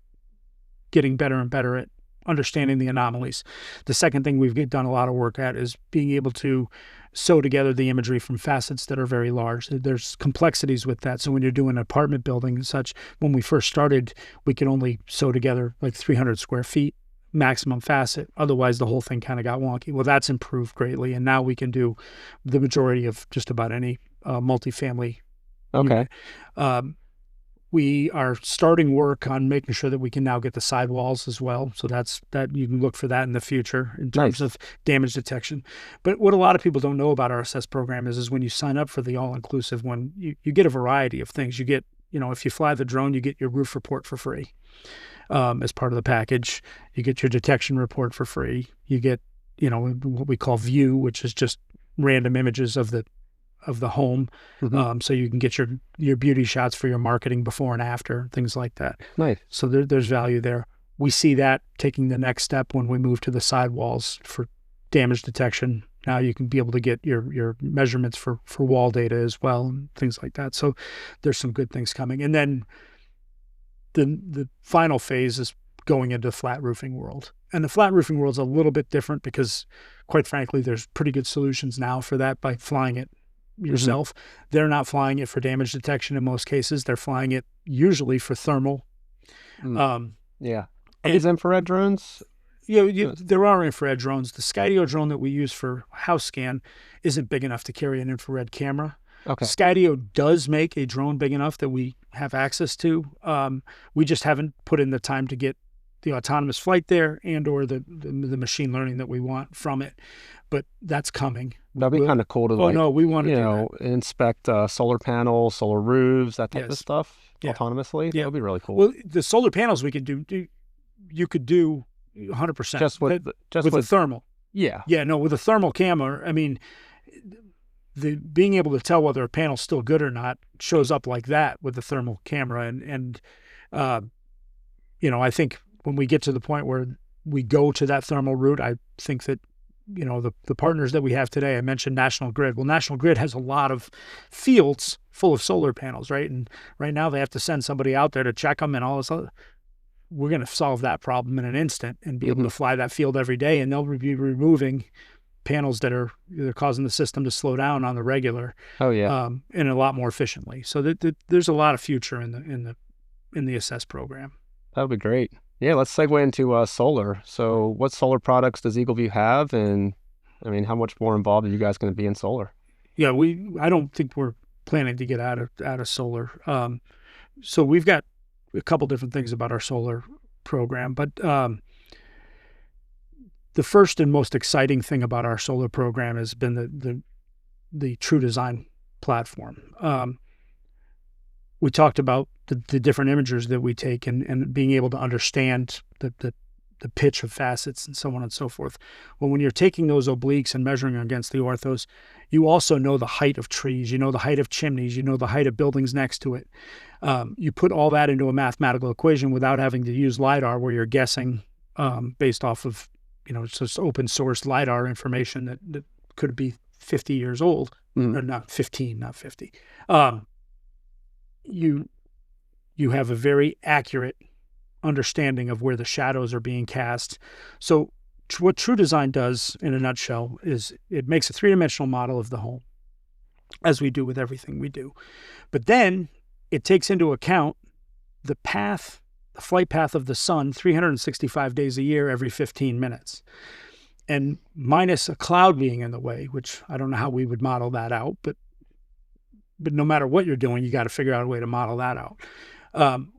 getting better and better at understanding the anomalies. The second thing we've done a lot of work at is being able to sew together the imagery from facets that are very large. There's complexities with that. So when you're doing an apartment building and such, when we first started, we could only sew together like 300 square feet maximum facet. Otherwise, the whole thing kind of got wonky. Well, that's improved greatly. And now we can do the majority of just about any multifamily unit. We are starting work on making sure that we can now get the sidewalls as well. So that you can look for that in the future in terms of damage detection. But what a lot of people don't know about our assess program is when you sign up for the all-inclusive one, you get a variety of things. You get, if you fly the drone, you get your roof report for free as part of the package. You get your detection report for free. You get, what we call view, which is just random images of the of the home, so you can get your beauty shots for your marketing before and after, things like that. Nice. So there's value there. We see that taking the next step when we move to the sidewalls for damage detection. Now you can be able to get your measurements for wall data as well and things like that. So there's some good things coming. And then the final phase is going into the flat roofing world. And the flat roofing world is a little bit different because, quite frankly, there's pretty good solutions now for that by flying it yourself. They're not flying it for damage detection in most cases. They're flying it usually for thermal. Yeah. Are these infrared drones? There are infrared drones. The Skydio drone that we use for house scan isn't big enough to carry an infrared camera. Okay. Skydio does make a drone big enough that we have access to. We just haven't put in the time to get the autonomous flight there and or the machine learning that we want from it. But that's coming. That'd be kind of cool to we want to inspect solar panels, solar roofs, that type of stuff autonomously. Yeah, that'd be really cool. Well, the solar panels we could do. You could do 100% just with a thermal. Yeah. Yeah. No, with a thermal camera. I mean, the being able to tell whether a panel's still good or not shows up like that with the thermal camera. And I think when we get to the point where we go to that thermal route, I think that, the partners that we have today, I mentioned National Grid. Well, National Grid has a lot of fields full of solar panels, right? And right now they have to send somebody out there to check them and all this other. We're going to solve that problem in an instant and be able to fly that field every day. And they'll be removing panels that are either causing the system to slow down on the regular. Oh yeah. And a lot more efficiently. So there's a lot of future in the assess program. That would be great. Yeah, let's segue into solar. So what solar products does EagleView have? And I mean, how much more involved are you guys going to be in solar? Yeah, I don't think we're planning to get out of solar. So we've got a couple different things about our solar program, but the first and most exciting thing about our solar program has been the True Design platform. We talked about the different imagers that we take and being able to understand the pitch of facets and so on and so forth. Well, when you're taking those obliques and measuring against the orthos, you also know the height of trees, the height of chimneys, the height of buildings next to it. You put all that into a mathematical equation without having to use LiDAR, where you're guessing based off of, it's just open source LiDAR information that could be 50 years old, or not 15, not 50. You have a very accurate understanding of where the shadows are being cast. So what True Design does in a nutshell is it makes a three-dimensional model of the home, as we do with everything we do. But then it takes into account the flight path of the sun 365 days a year, every 15 minutes. And minus a cloud being in the way, which I don't know how we would model that out, but no matter what you're doing, you got to figure out a way to model that out.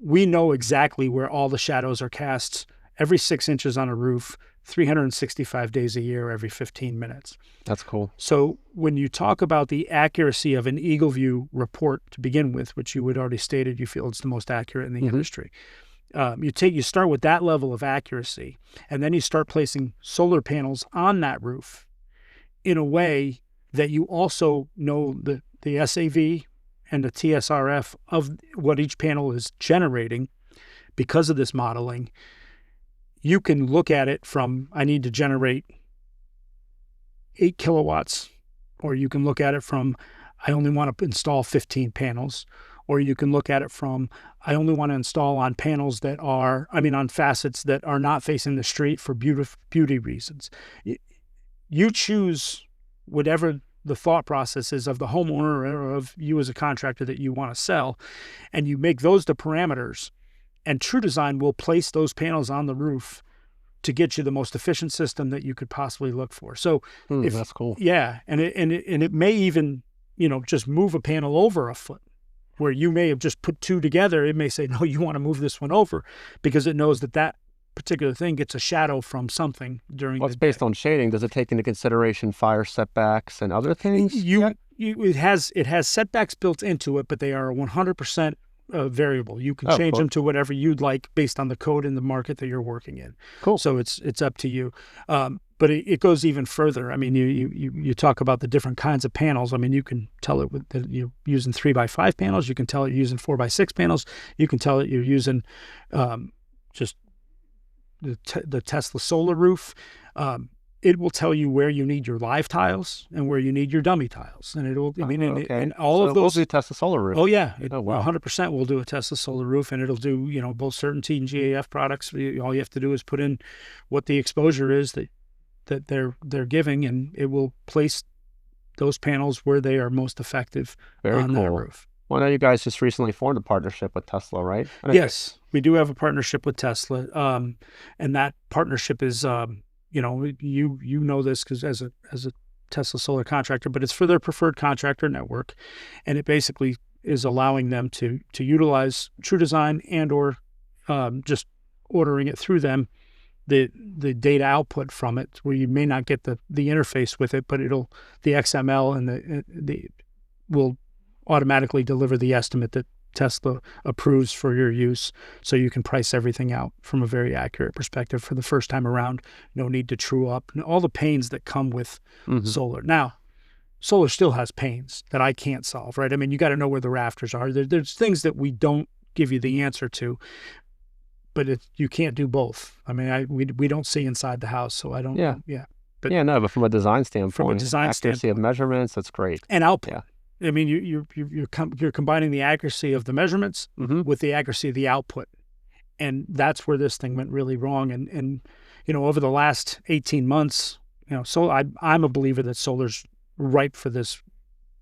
We know exactly where all the shadows are cast every 6 inches on a roof, 365 days a year, every 15 minutes. That's cool. So when you talk about the accuracy of an EagleView report to begin with, which you had already stated you feel it's the most accurate in the industry, you start with that level of accuracy, and then you start placing solar panels on that roof in a way that you also know the SAV and the TSRF of what each panel is generating because of this modeling. You can look at it from, I need to generate 8 kilowatts, or you can look at it from, I only want to install 15 panels, or you can look at it from, I only want to install on on facets that are not facing the street for beauty reasons. You choose whatever the thought process is of the homeowner or of you as a contractor that you want to sell, and you make those the parameters, and True Design will place those panels on the roof to get you the most efficient system that you could possibly look for. So that's cool. Yeah. And it may even, just move a panel over a foot, where you may have just put two together. It may say, no, you want to move this one over, because it knows that particular thing gets a shadow from something during it's based on shading. Does it take into consideration fire setbacks and other things? It has setbacks built into it, but they are 100% variable. You can change them to whatever you'd like based on the code in the market that you're working in. Cool. So it's up to you. But But it goes even further. I mean, you talk about the different kinds of panels. I mean, you can tell it that you're using 3x5 panels. You can tell it you're using 4x6 panels. You can tell it you're using just the Tesla solar roof. It will tell you where you need your live tiles and where you need your dummy tiles, and it'll. I mean, and all of those. We'll do Tesla solar roof. Oh yeah, wow. 100% will do a Tesla solar roof, and it'll do both certainty and GAF products. All you have to do is put in what the exposure is that they're giving, and it will place those panels where they are most effective on that roof. Well, I know you guys just recently formed a partnership with Tesla, right? Yes, we do have a partnership with Tesla, and that partnership is. You know this because as a Tesla solar contractor, but it's for their preferred contractor network, and it basically is allowing them to utilize True Design and or just ordering it through them, the data output from it, where you may not get the interface with it, but the XML and the will automatically deliver the estimate that Tesla approves for your use, so you can price everything out from a very accurate perspective for the first time around. No need to true up, all the pains that come with solar. Now, solar still has pains that I can't solve, right? I mean, you got to know where the rafters are. There's things that we don't give you the answer to, but you can't do both. I mean, we don't see inside the house, so I don't. Yeah. But from a design standpoint, accuracy of measurements, that's great. And output. Yeah. I mean, you're combining the accuracy of the measurements with the accuracy of the output, and that's where this thing went really wrong. And over the last 18 months, so I'm a believer that solar's ripe for this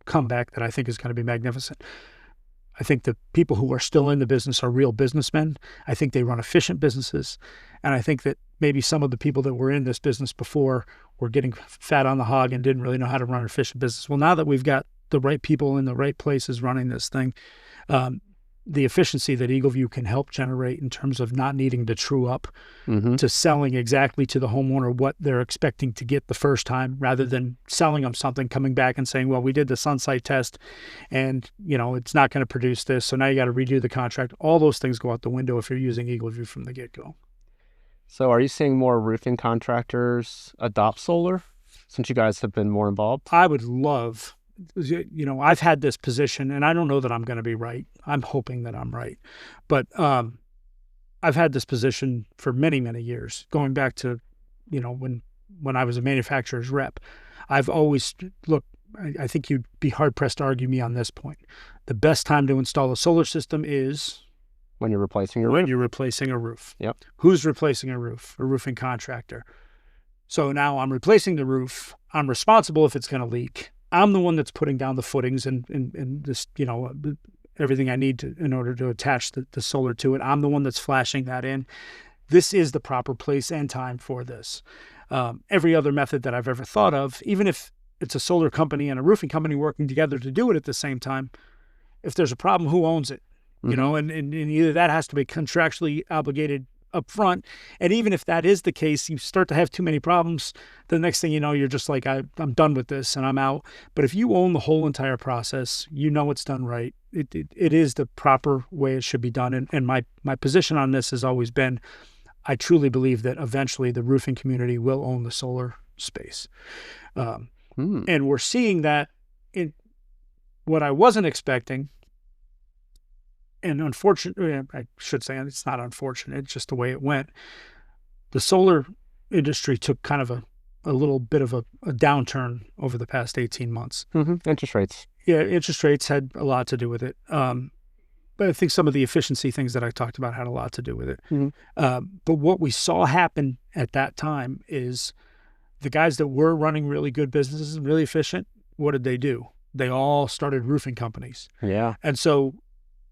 comeback that I think is going to be magnificent. I think the people who are still in the business are real businessmen. I think they run efficient businesses, and I think that maybe some of the people that were in this business before were getting fat on the hog and didn't really know how to run an efficient business. Well, now that we've got the right people in the right places running this thing, the efficiency that EagleView can help generate in terms of not needing to true up to selling exactly to the homeowner what they're expecting to get the first time, rather than selling them something, coming back and saying, well, we did this on-site test and it's not going to produce this, so now you got to redo the contract. All those things go out the window if you're using EagleView from the get-go. So are you seeing more roofing contractors adopt solar since you guys have been more involved? I would love... I've had this position, and I don't know that I'm going to be right. I'm hoping that I'm right. But I've had this position for many, many years, going back to, when I was a manufacturer's rep. I've always, I think you'd be hard-pressed to argue me on this point. The best time to install a solar system is... when you're replacing your roof. When you're replacing a roof. Yep. Who's replacing a roof? A roofing contractor. So now I'm replacing the roof. I'm responsible if it's going to leak. I'm the one that's putting down the footings and this, everything I need in order to attach the solar to it. I'm the one that's flashing that in. This is the proper place and time for this. Every other method that I've ever thought of, even if it's a solar company and a roofing company working together to do it at the same time, if there's a problem, who owns it? And either that has to be contractually obligated up front, and even if that is the case, you start to have too many problems. The next thing you know, you're just like, I'm done with this and I'm out. But if you own the whole entire process, it's done right. It is the proper way it should be done. And my position on this has always been, I truly believe that eventually the roofing community will own the solar space. And we're seeing that in what I wasn't expecting. And unfortunately, I should say it's not unfortunate, it's just the way it went. The solar industry took kind of a little bit of a downturn over the past 18 months. Interest rates. Yeah, interest rates had a lot to do with it. But I think some of the efficiency things that I talked about had a lot to do with it. But what we saw happen at that time is the guys that were running really good businesses and really efficient, what did they do? They all started roofing companies. Yeah. And so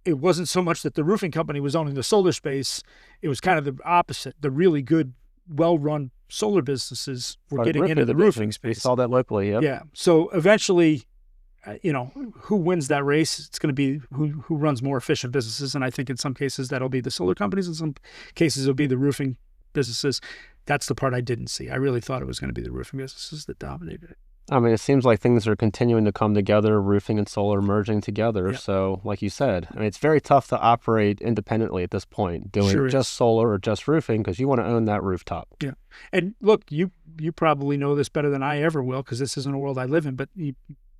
it wasn't so much that the roofing company was owning the solar space. It was kind of the opposite. The really good, well-run solar businesses were getting into the roofing space. We saw that locally, yep. Yeah. So eventually, who wins that race? It's going to be who runs more efficient businesses. And I think in some cases that'll be the solar companies. In some cases it'll be the roofing businesses. That's the part I didn't see. I really thought it was going to be the roofing businesses that dominated it. I mean, it seems like things are continuing to come together, roofing and solar merging together. Yeah. So, like you said, I mean, it's very tough to operate independently at this point, doing Sure just is. solar or just roofing, because you want to own that rooftop. Yeah. And look, you probably know this better than I ever will, because this isn't a world I live in, but you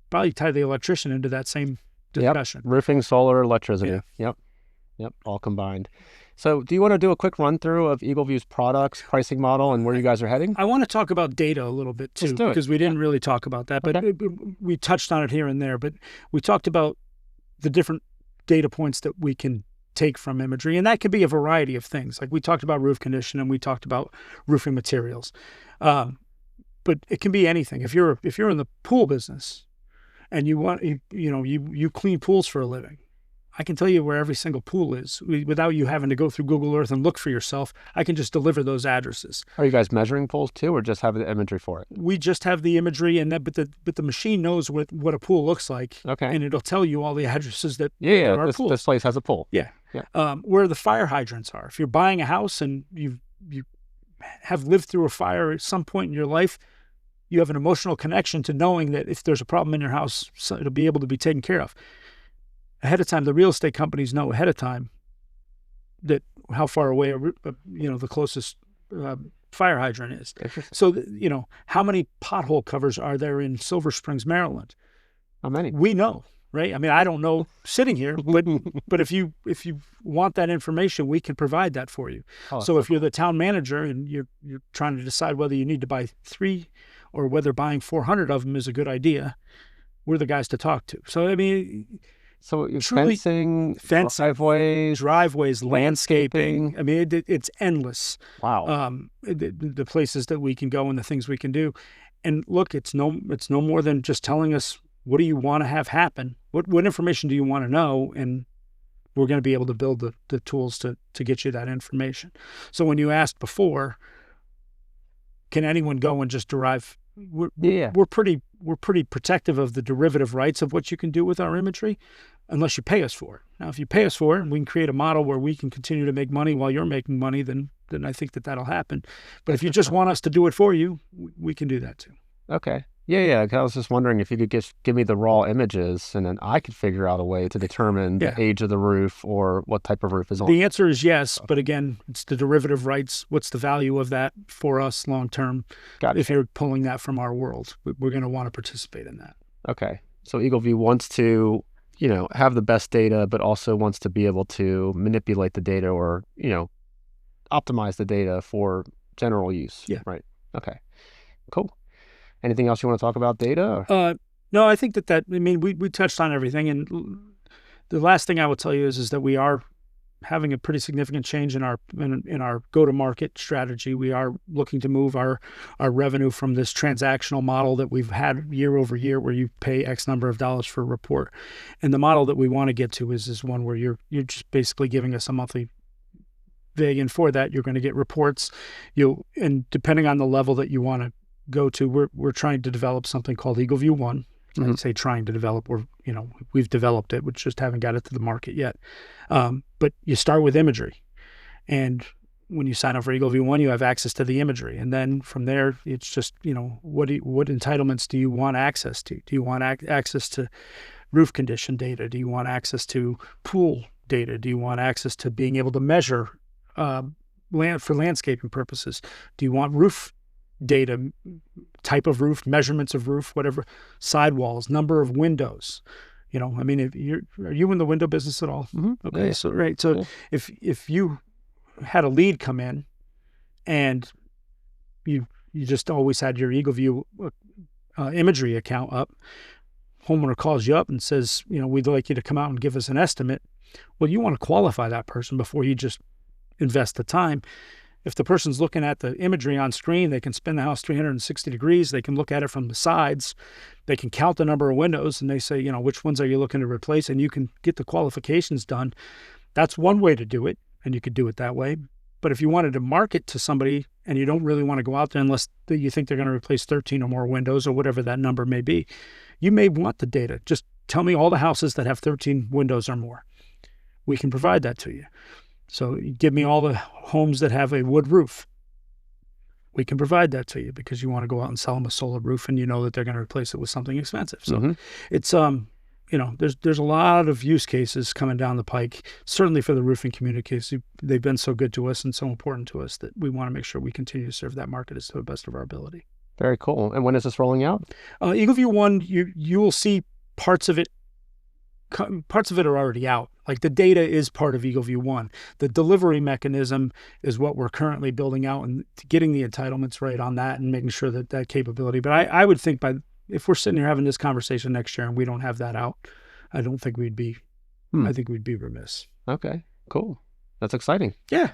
probably tie the electrician into that same discussion. Yep. Roofing, solar, electricity. Yeah. Yep. All combined. So, do you want to do a quick run through of EagleView's products, pricing model, and where you guys are heading? I want to talk about data a little bit too, Let's do it. because we didn't really talk about that, but Okay. we touched on it here and there. But we talked about the different data points that we can take from imagery, and that could be a variety of things. Like we talked about roof condition, and we talked about roofing materials, but it can be anything. If you're in the pool business and you clean pools for a living, I can tell you where every single pool is without you having to go through Google Earth and look for yourself. I can just deliver those addresses. Are you guys measuring pools too, or just have the imagery for it? We just have the imagery, and but the machine knows what a pool looks like, Okay. and it'll tell you all the addresses that Yeah, are pools. this place has a pool. Yeah. Yeah. Where the fire hydrants are. If you're buying a house and you have lived through a fire at some point in your life, you have an emotional connection to knowing that if there's a problem in your house, it'll be able to be taken care of. Ahead of time, the real estate companies know ahead of time that how far away the closest fire hydrant is. So how many pothole covers are there in Silver Springs, Maryland? How many? We know, right? I mean, I don't know sitting here, but if you want that information, we can provide that for you. Oh, so if you're the town manager and you're trying to decide whether you need to buy 3 or whether buying 400 of them is a good idea, we're the guys to talk to. So I mean, so you're truly, fencing, driveways, landscaping. I mean, it's endless. Wow. The places that we can go and the things we can do. And look, it's no more than just telling us, what do you want to have happen? What information do you want to know? And we're going to be able to build the tools to get you that information. So when you asked before, can anyone go and just derive? We're pretty protective of the derivative rights of what you can do with our imagery, unless you pay us for it. Now, if you pay us for it, and we can create a model where we can continue to make money while you're making money, then I think that'll happen. But if you just want us to do it for you, we can do that too. Okay. Yeah. I was just wondering if you could just give me the raw images, and then I could figure out a way to determine the age of the roof or what type of roof is on. The answer is yes, but again, it's the derivative rights. What's the value of that for us long term? Got it. If you're pulling that from our world, we're going to want to participate in that. Okay. So EagleView wants to, have the best data, but also wants to be able to manipulate the data or, optimize the data for general use. Yeah. Right. Okay. Cool. Anything else you want to talk about data? No, I think I mean, we touched on everything. And the last thing I will tell you is that we are having a pretty significant change in our go-to-market strategy. We are looking to move our revenue from this transactional model that we've had year over year, where you pay X number of dollars for a report. And the model that we want to get to is one where you're just basically giving us a monthly vig, and for that, you're going to get reports. And depending on the level that you want to go to, we're trying to develop something called EagleView 1. Mm-hmm. I'd say trying to develop, or we've developed it, we just haven't got it to the market yet. But you start with imagery, and when you sign up for EagleView 1, you have access to the imagery, and then from there, it's just what entitlements do you want access to? Do you want access to roof condition data? Do you want access to pool data? Do you want access to being able to measure land for landscaping purposes? Do you want roof data, type of roof, measurements of roof, whatever, sidewalls, number of windows? I mean, are you in the window business at all? Mm-hmm. Okay, yeah. so right, so yeah. If you had a lead come in, and you just always had your EagleView imagery account up, homeowner calls you up and says, we'd like you to come out and give us an estimate. Well, you want to qualify that person before you just invest the time. If the person's looking at the imagery on screen, they can spin the house 360 degrees. They can look at it from the sides. They can count the number of windows, and they say, which ones are you looking to replace? And you can get the qualifications done. That's one way to do it, and you could do it that way. But if you wanted to market to somebody and you don't really want to go out there unless you think they're going to replace 13 or more windows or whatever that number may be, you may want the data. Just tell me all the houses that have 13 windows or more. We can provide that to you. So give me all the homes that have a wood roof. we can provide that to you because you want to go out and sell them a solar roof and you know that they're going to replace it with something expensive. So it's, there's a lot of use cases coming down the pike, certainly for the roofing community. They've been so good to us and so important to us that we want to make sure we continue to serve that market to the best of our ability. Very cool. And when is this rolling out? EagleView 1, you will see parts of it are already out. Like the data is part of EagleView 1. The delivery mechanism is what we're currently building out and getting the entitlements right on that and making sure that capability. But I would think if we're sitting here having this conversation next year and we don't have that out, I don't think we'd be, I think we'd be remiss. Okay, cool. That's exciting. Yeah.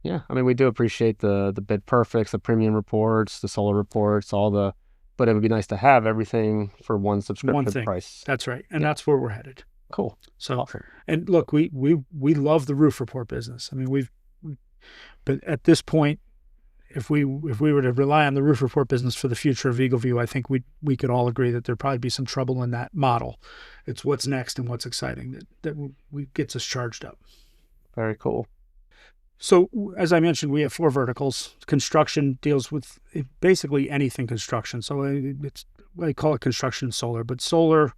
Yeah. I mean, we do appreciate the bid perfects, the premium reports, the solar reports, but it would be nice to have everything for one subscription price. That's right. And that's where we're headed. Cool. So, and look, we love the roof report business. I mean, but at this point, if we were to rely on the roof report business for the future of EagleView, I think we could all agree that there'd probably be some trouble in that model. It's what's next and what's exciting that gets us charged up. Very cool. So, as I mentioned, we have 4 verticals. Construction deals with basically anything construction. So I call it construction solar, but solar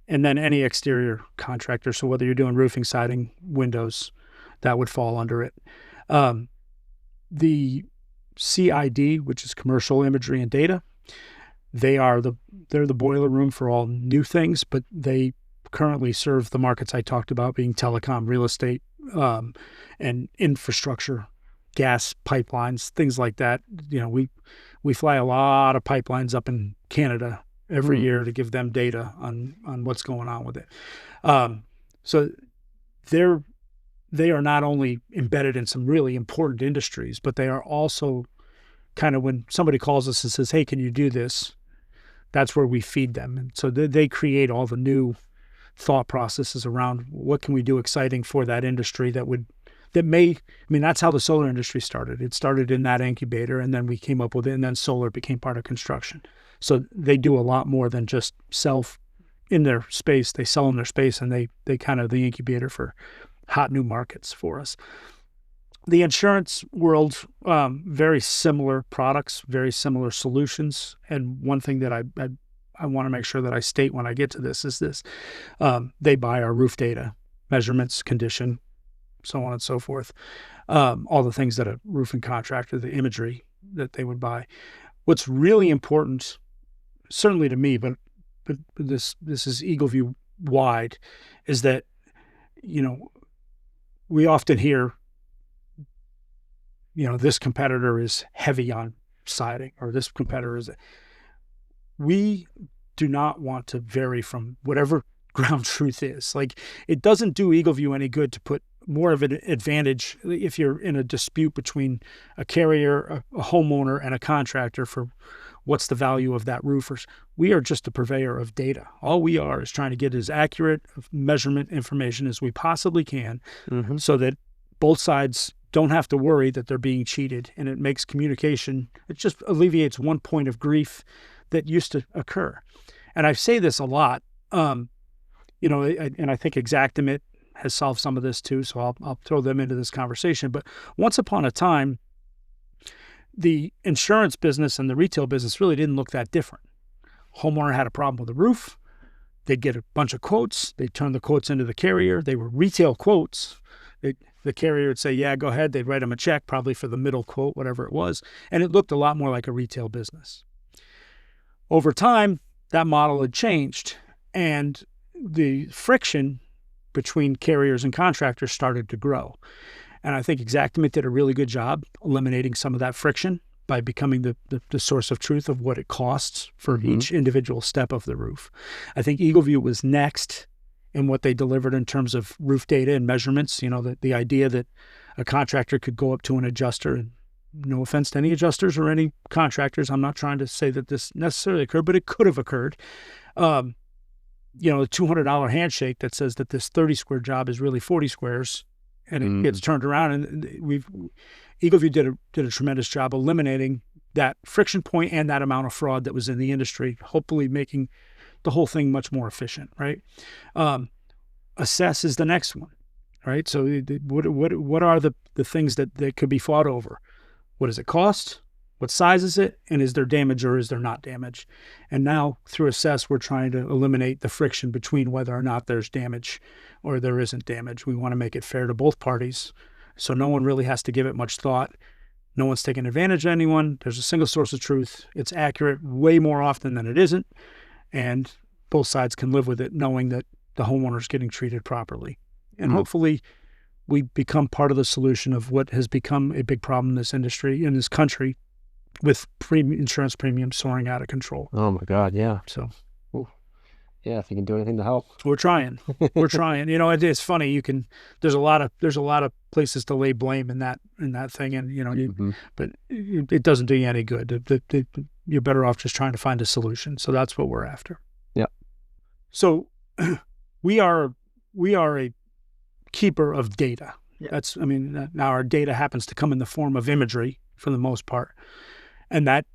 and then any exterior contractor. So whether you're doing roofing, siding, windows, that would fall under it. The CID, which is commercial imagery and data, they're the boiler room for all new things, but they currently serve the markets I talked about, being telecom, real estate, and infrastructure, gas pipelines, things like that. We fly a lot of pipelines up in Canada every year to give them data on what's going on with it. So they are not only embedded in some really important industries, but they are also kind of, when somebody calls us and says, hey, can you do this? That's where we feed them. And so they create all the new thought processes around what can we do exciting for that industry that's how the solar industry started. It started in that incubator, and then we came up with it, and then solar became part of construction. So they do a lot more than just sell in their space. They sell in their space, and they kind of the incubator for hot new markets for us. The insurance world, very similar products, very similar solutions. And one thing that I want to make sure that I state when I get to this is this. They buy our roof data, measurements, condition, so on and so forth. All the things that a roofing contractor, the imagery that they would buy. What's really important, certainly to me, but this is EagleView wide, is that, we often hear, this competitor is heavy on siding, or this competitor is. We do not want to vary from whatever ground truth is. Like, it doesn't do EagleView any good to put more of an advantage if you're in a dispute between a carrier, a homeowner, and a contractor for what's the value of that roof. We are just a purveyor of data. All we are is trying to get as accurate measurement information as we possibly can, so that both sides don't have to worry that they're being cheated, and it makes communication, it just alleviates one point of grief that used to occur. And I say this a lot, and I think Xactimate has solved some of this too, so I'll throw them into this conversation. But once upon a time, the insurance business and the retail business really didn't look that different. Homeowner had a problem with the roof. They'd get a bunch of quotes. They'd turn the quotes into the carrier. They were retail quotes. The carrier would say, yeah, go ahead. They'd write them a check, probably for the middle quote, whatever it was. And it looked a lot more like a retail business. Over time, that model had changed, and the friction between carriers and contractors started to grow. And I think Xactimate did a really good job eliminating some of that friction by becoming the source of truth of what it costs for each individual step of the roof. I think EagleView was next in what they delivered in terms of roof data and measurements. The idea that a contractor could go up to an adjuster, and no offense to any adjusters or any contractors, I'm not trying to say that this necessarily occurred, but it could have occurred. A $200 handshake that says that this 30 square job is really 40 squares, and it gets turned around. And EagleView did a tremendous job eliminating that friction point and that amount of fraud that was in the industry, hopefully making the whole thing much more efficient, right? Assess is the next one, right? So what are the things that could be fought over? What does it cost? What size is it? And is there damage or is there not damage? And now through assess, we're trying to eliminate the friction between whether or not there's damage or there isn't damage. We want to make it fair to both parties. So no one really has to give it much thought. No one's taking advantage of anyone. There's a single source of truth. It's accurate way more often than it isn't. And both sides can live with it, knowing that the homeowner is getting treated properly. And hopefully we become part of the solution of what has become a big problem in this industry, in this country, with insurance premiums soaring out of control. Oh my God, yeah. So, yeah, if you can do anything to help, we're trying. We're trying. You know, it's funny. There's a lot of places to lay blame in that thing, and but it doesn't do you any good. You're better off just trying to find a solution. So that's what we're after. Yeah. So we are a keeper of data. Yeah. Now our data happens to come in the form of imagery for the most part. And that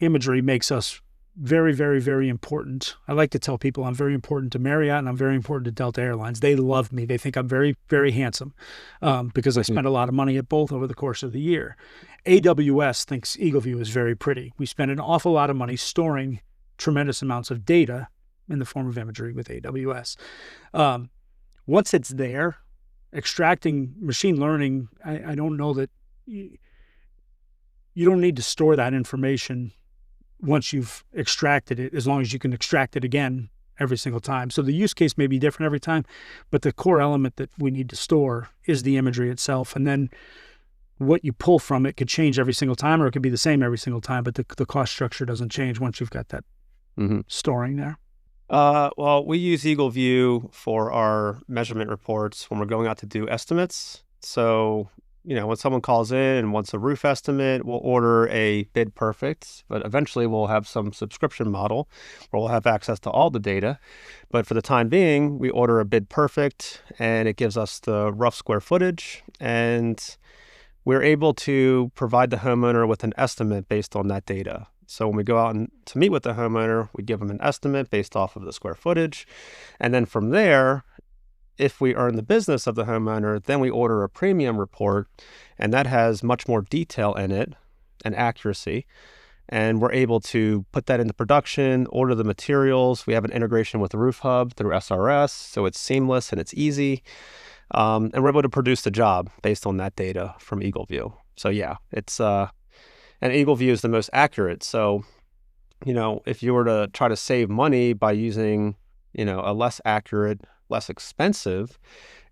imagery makes us very, very, very important. I like to tell people I'm very important to Marriott and I'm very important to Delta Airlines. They love me. They think I'm very, very handsome because I spend a lot of money at both over the course of the year. AWS thinks EagleView is very pretty. We spend an awful lot of money storing tremendous amounts of data in the form of imagery with AWS. Once it's there, extracting machine learning, I don't know that you don't need to store that information once you've extracted it, as long as you can extract it again every single time. So the use case may be different every time, but the core element that we need to store is the imagery itself. And then what you pull from it could change every single time, or it could be the same every single time, but the cost structure doesn't change once you've got that storing there. Well, we use EagleView for our measurement reports when we're going out to do estimates. So, when someone calls in and wants a roof estimate, we'll order a bid perfect, but eventually we'll have some subscription model where we'll have access to all the data. But for the time being, we order a bid perfect and it gives us the rough square footage, and we're able to provide the homeowner with an estimate based on that data. So when we go out to meet with the homeowner, we give them an estimate based off of the square footage. And then from there, if we earn the business of the homeowner, then we order a premium report, and that has much more detail in it and accuracy. And we're able to put that into production, order the materials. We have an integration with Roof Hub through SRS, so it's seamless and it's easy. And we're able to produce the job based on that data from EagleView. So yeah, it's and EagleView is the most accurate. So, if you were to try to save money by using, a less accurate, less expensive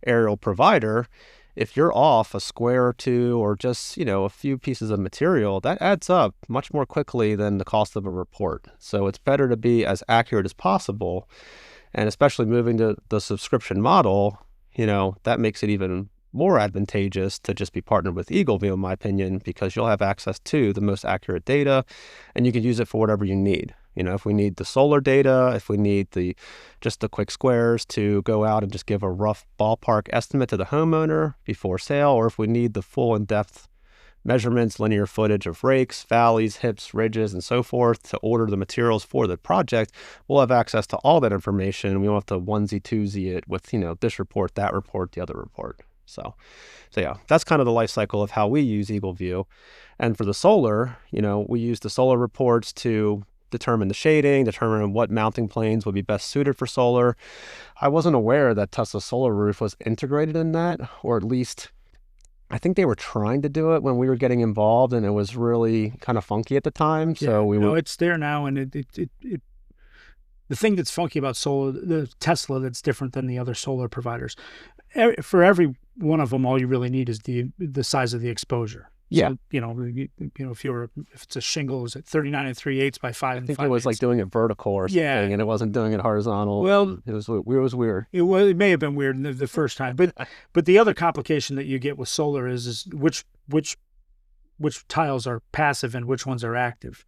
aerial provider, if you're off a square or two or just, a few pieces of material, that adds up much more quickly than the cost of a report. So it's better to be as accurate as possible. And especially moving to the subscription model, that makes it even more advantageous to just be partnered with EagleView, in my opinion, because you'll have access to the most accurate data and you can use it for whatever you need. If we need the solar data, if we need just the quick squares to go out and just give a rough ballpark estimate to the homeowner before sale, or if we need the full in-depth measurements, linear footage of rakes, valleys, hips, ridges, and so forth to order the materials for the project, we'll have access to all that information. We won't have to onesie twosie it with, this report, that report, the other report. So yeah, that's kind of the life cycle of how we use EagleView. And for the solar, we use the solar reports to determine the shading, determine what mounting planes would be best suited for solar. I wasn't aware that Tesla Solar Roof was integrated in that, or at least I think they were trying to do it when we were getting involved, and it was really kind of funky at the time. So it's there now, and it the thing that's funky about solar, the Tesla, that's different than the other solar providers. For every one of them, all you really need is the size of the exposure. Yeah. So, if it's a shingle, is it 39 3/8 by 5 and 5? I think it was like doing it vertical or something, and it wasn't doing it horizontal. Well, it was weird. It may have been weird the first time, but the other complication that you get with solar is which tiles are passive and which ones are active,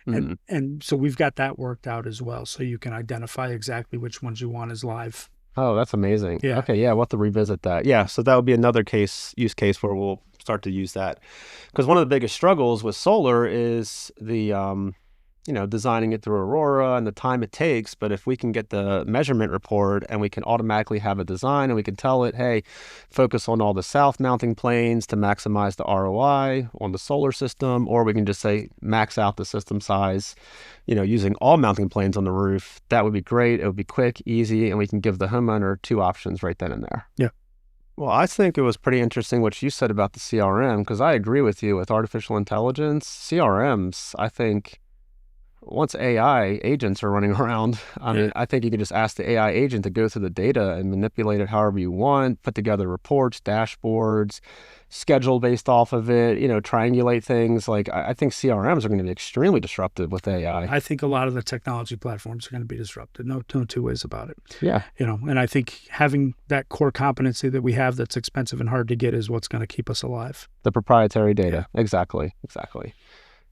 and so we've got that worked out as well, so you can identify exactly which ones you want as live. Oh, that's amazing. Yeah. Okay, yeah, we'll have to revisit that. Yeah, so that would be another use case where we'll start to use that. Because one of the biggest struggles with solar is the, designing it through Aurora and the time it takes. But if we can get the measurement report and we can automatically have a design and we can tell it, hey, focus on all the south mounting planes to maximize the ROI on the solar system, or we can just say max out the system size, using all mounting planes on the roof, that would be great. It would be quick, easy, and we can give the homeowner 2 options right then and there. Yeah. Well, I think it was pretty interesting what you said about the CRM, because I agree with you with artificial intelligence. CRMs, I think, once AI agents are running around, I mean, I think you can just ask the AI agent to go through the data and manipulate it however you want, put together reports, dashboards, schedule based off of it, triangulate things. Like, I think CRMs are going to be extremely disruptive with AI. I think a lot of the technology platforms are going to be disrupted. No two ways about it. Yeah. And I think having that core competency that we have that's expensive and hard to get is what's going to keep us alive. The proprietary data. Yeah. Exactly.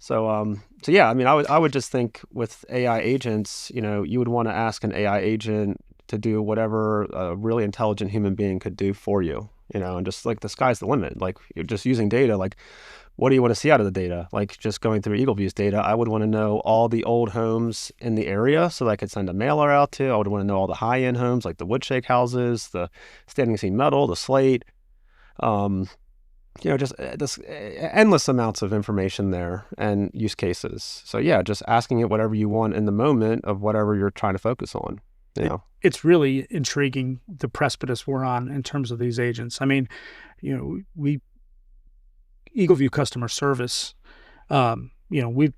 So yeah, I mean, I would just think with AI agents, you would want to ask an AI agent to do whatever a really intelligent human being could do for you, and just like the sky's the limit. Like, you're just using data. Like, what do you want to see out of the data? Like, just going through EagleView's data, I would want to know all the old homes in the area so that I could send a mailer out to. I would want to know all the high-end homes, like the wood shake houses, the standing seam metal, the slate. Just this endless amounts of information there and use cases. So yeah, just asking it whatever you want in the moment of whatever you're trying to focus on. It's really intriguing the precipice we're on in terms of these agents. I mean, EagleView customer service. We've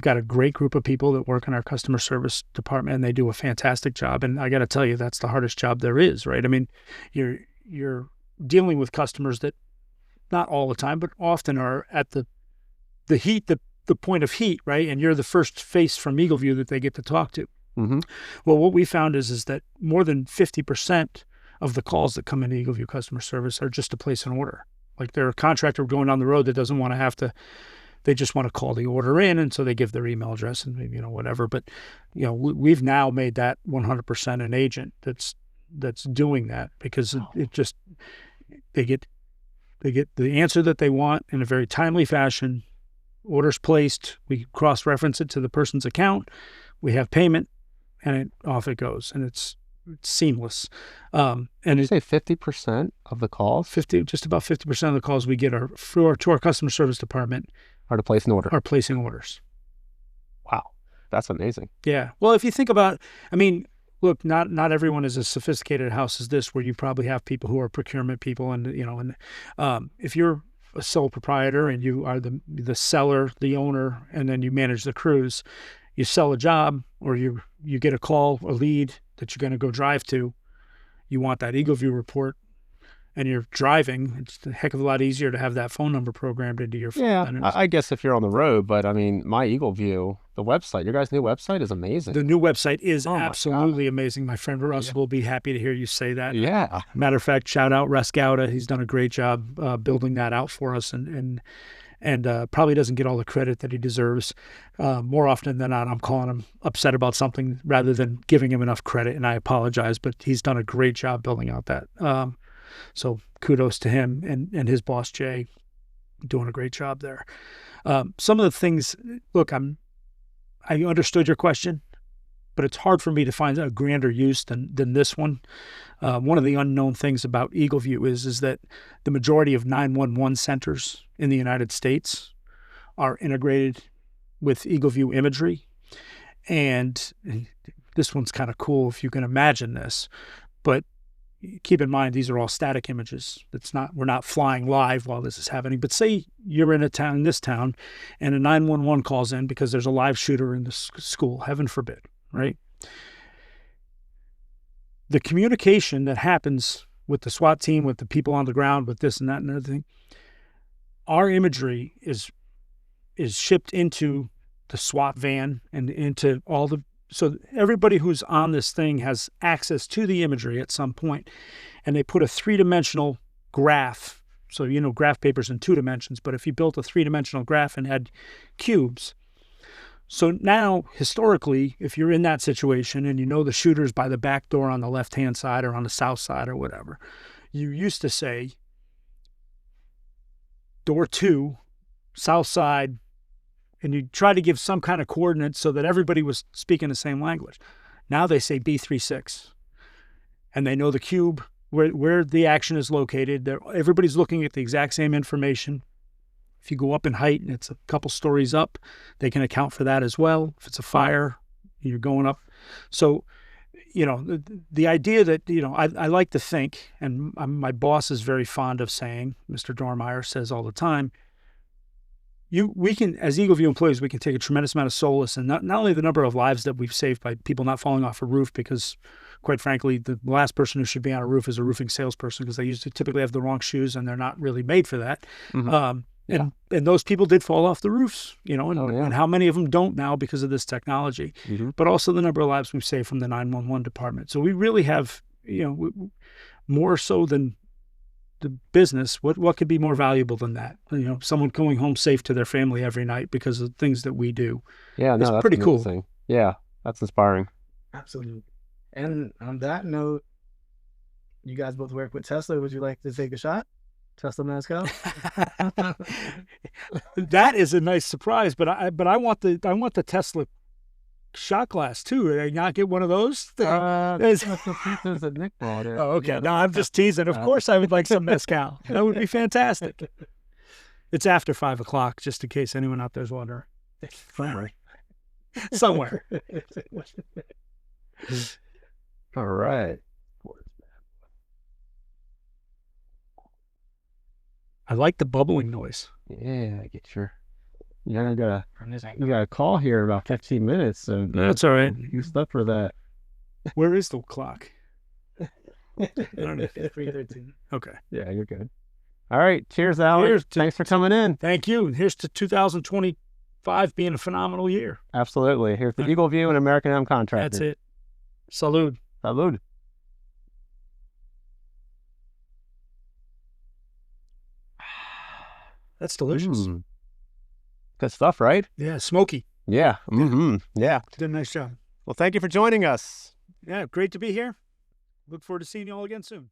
got a great group of people that work in our customer service department, and they do a fantastic job. And I got to tell you, that's the hardest job there is, right? I mean, you're dealing with customers that, not all the time, but often are at the point of heat, right? And you're the first face from EagleView that they get to talk to. Mm-hmm. Well, what we found is that more than 50% of the calls that come into EagleView customer service are just to place an order. Like, they're a contractor going down the road that doesn't want to have to, they just want to call the order in, and so they give their email address and whatever. But we've now made that 100% an agent that's doing that, because they get the answer that they want in a very timely fashion. Orders placed, we cross-reference it to the person's account, we have payment, and off it goes, and it's seamless. And you say 50% of the calls? Just about 50% of the calls we get to our customer service department are to place an order. Are placing orders. Wow, that's amazing. Yeah. Well, if you think about, I mean, look, not everyone is as sophisticated a house as this, where you probably have people who are procurement people, and if you're a sole proprietor and you are the seller, the owner, and then you manage the crews, you sell a job, or you get a call, a lead that you're going to go drive to, you want that EagleView report, and you're driving, it's a heck of a lot easier to have that phone number programmed into your phone. Yeah, I guess if you're on the road, but I mean, my EagleView, the website, your guys' new website is amazing. The new website is absolutely amazing. My friend Russ will be happy to hear you say that. Yeah. Matter of fact, shout out Russ Gowda. He's done a great job building that out for us, and probably doesn't get all the credit that he deserves. More often than not, I'm calling him upset about something rather than giving him enough credit, and I apologize, but he's done a great job building out that. So kudos to him and his boss, Jay, doing a great job there. Some of the things, look, I understood your question, but it's hard for me to find a grander use than this one. One of the unknown things about EagleView is that the majority of 911 centers in the United States are integrated with EagleView imagery. And this one's kind of cool if you can imagine this, but keep in mind, these are all static images. We're not flying live while this is happening. But say you're in this town, and a 911 calls in because there's a live shooter in the school, heaven forbid, right? The communication that happens with the SWAT team, with the people on the ground, with this and that and everything, our imagery is shipped into the SWAT van and into all the, so everybody who's on this thing has access to the imagery at some point, and they put a 3-dimensional graph. So, graph paper's in 2 dimensions, but if you built a 3-dimensional graph and had cubes. So now, historically, if you're in that situation and the shooter's by the back door on the left-hand side or on the south side or whatever, you used to say, door 2, south side, and you try to give some kind of coordinates so that everybody was speaking the same language. Now they say B36, and they know the cube, where the action is located. Everybody's looking at the exact same information. If you go up in height and it's a couple stories up, they can account for that as well. If it's a fire, you're going up. So, the idea that, I like to think, and my boss is very fond of saying, Mr. Dormeyer says all the time, we can, as EagleView employees, we can take a tremendous amount of solace in not only the number of lives that we've saved by people not falling off a roof, because quite frankly, the last person who should be on a roof is a roofing salesperson, because they typically have the wrong shoes and they're not really made for that. Mm-hmm. And those people did fall off the roofs, and how many of them don't now because of this technology, but also the number of lives we've saved from the 911 department. So we really have, more so than the business, what could be more valuable than that? Someone going home safe to their family every night because of things that we do. Yeah, no, it's that's pretty cool. Thing. Yeah, that's inspiring. Absolutely. And on that note, you guys both work with Tesla. Would you like to take a shot? Tesla mascot. That is a nice surprise, but I want the Tesla shot glass too. Did I not get one of those? That's the pieces that Nick brought in. Oh, okay. No, I'm just teasing. Of course, I would like some mezcal. That would be fantastic. It's after 5 o'clock, just in case anyone out there's wondering. Somewhere. All right. I like the bubbling noise. Yeah, I got a call here in about 15 minutes. So that's all right. You slept for that. Where is the clock? I don't know. 3:13. Okay. Yeah, you're good. All right. Cheers, Allan. Thanks for coming in. Thank you. Here's to 2025 being a phenomenal year. Absolutely. Here's the EagleView and American Home Contractors. That's it. Salud. Salud. That's delicious. Good stuff, right? Yeah, smoky. Yeah. Mm-hmm. Yeah. Did a nice job. Well, thank you for joining us. Yeah, great to be here. Look forward to seeing you all again soon.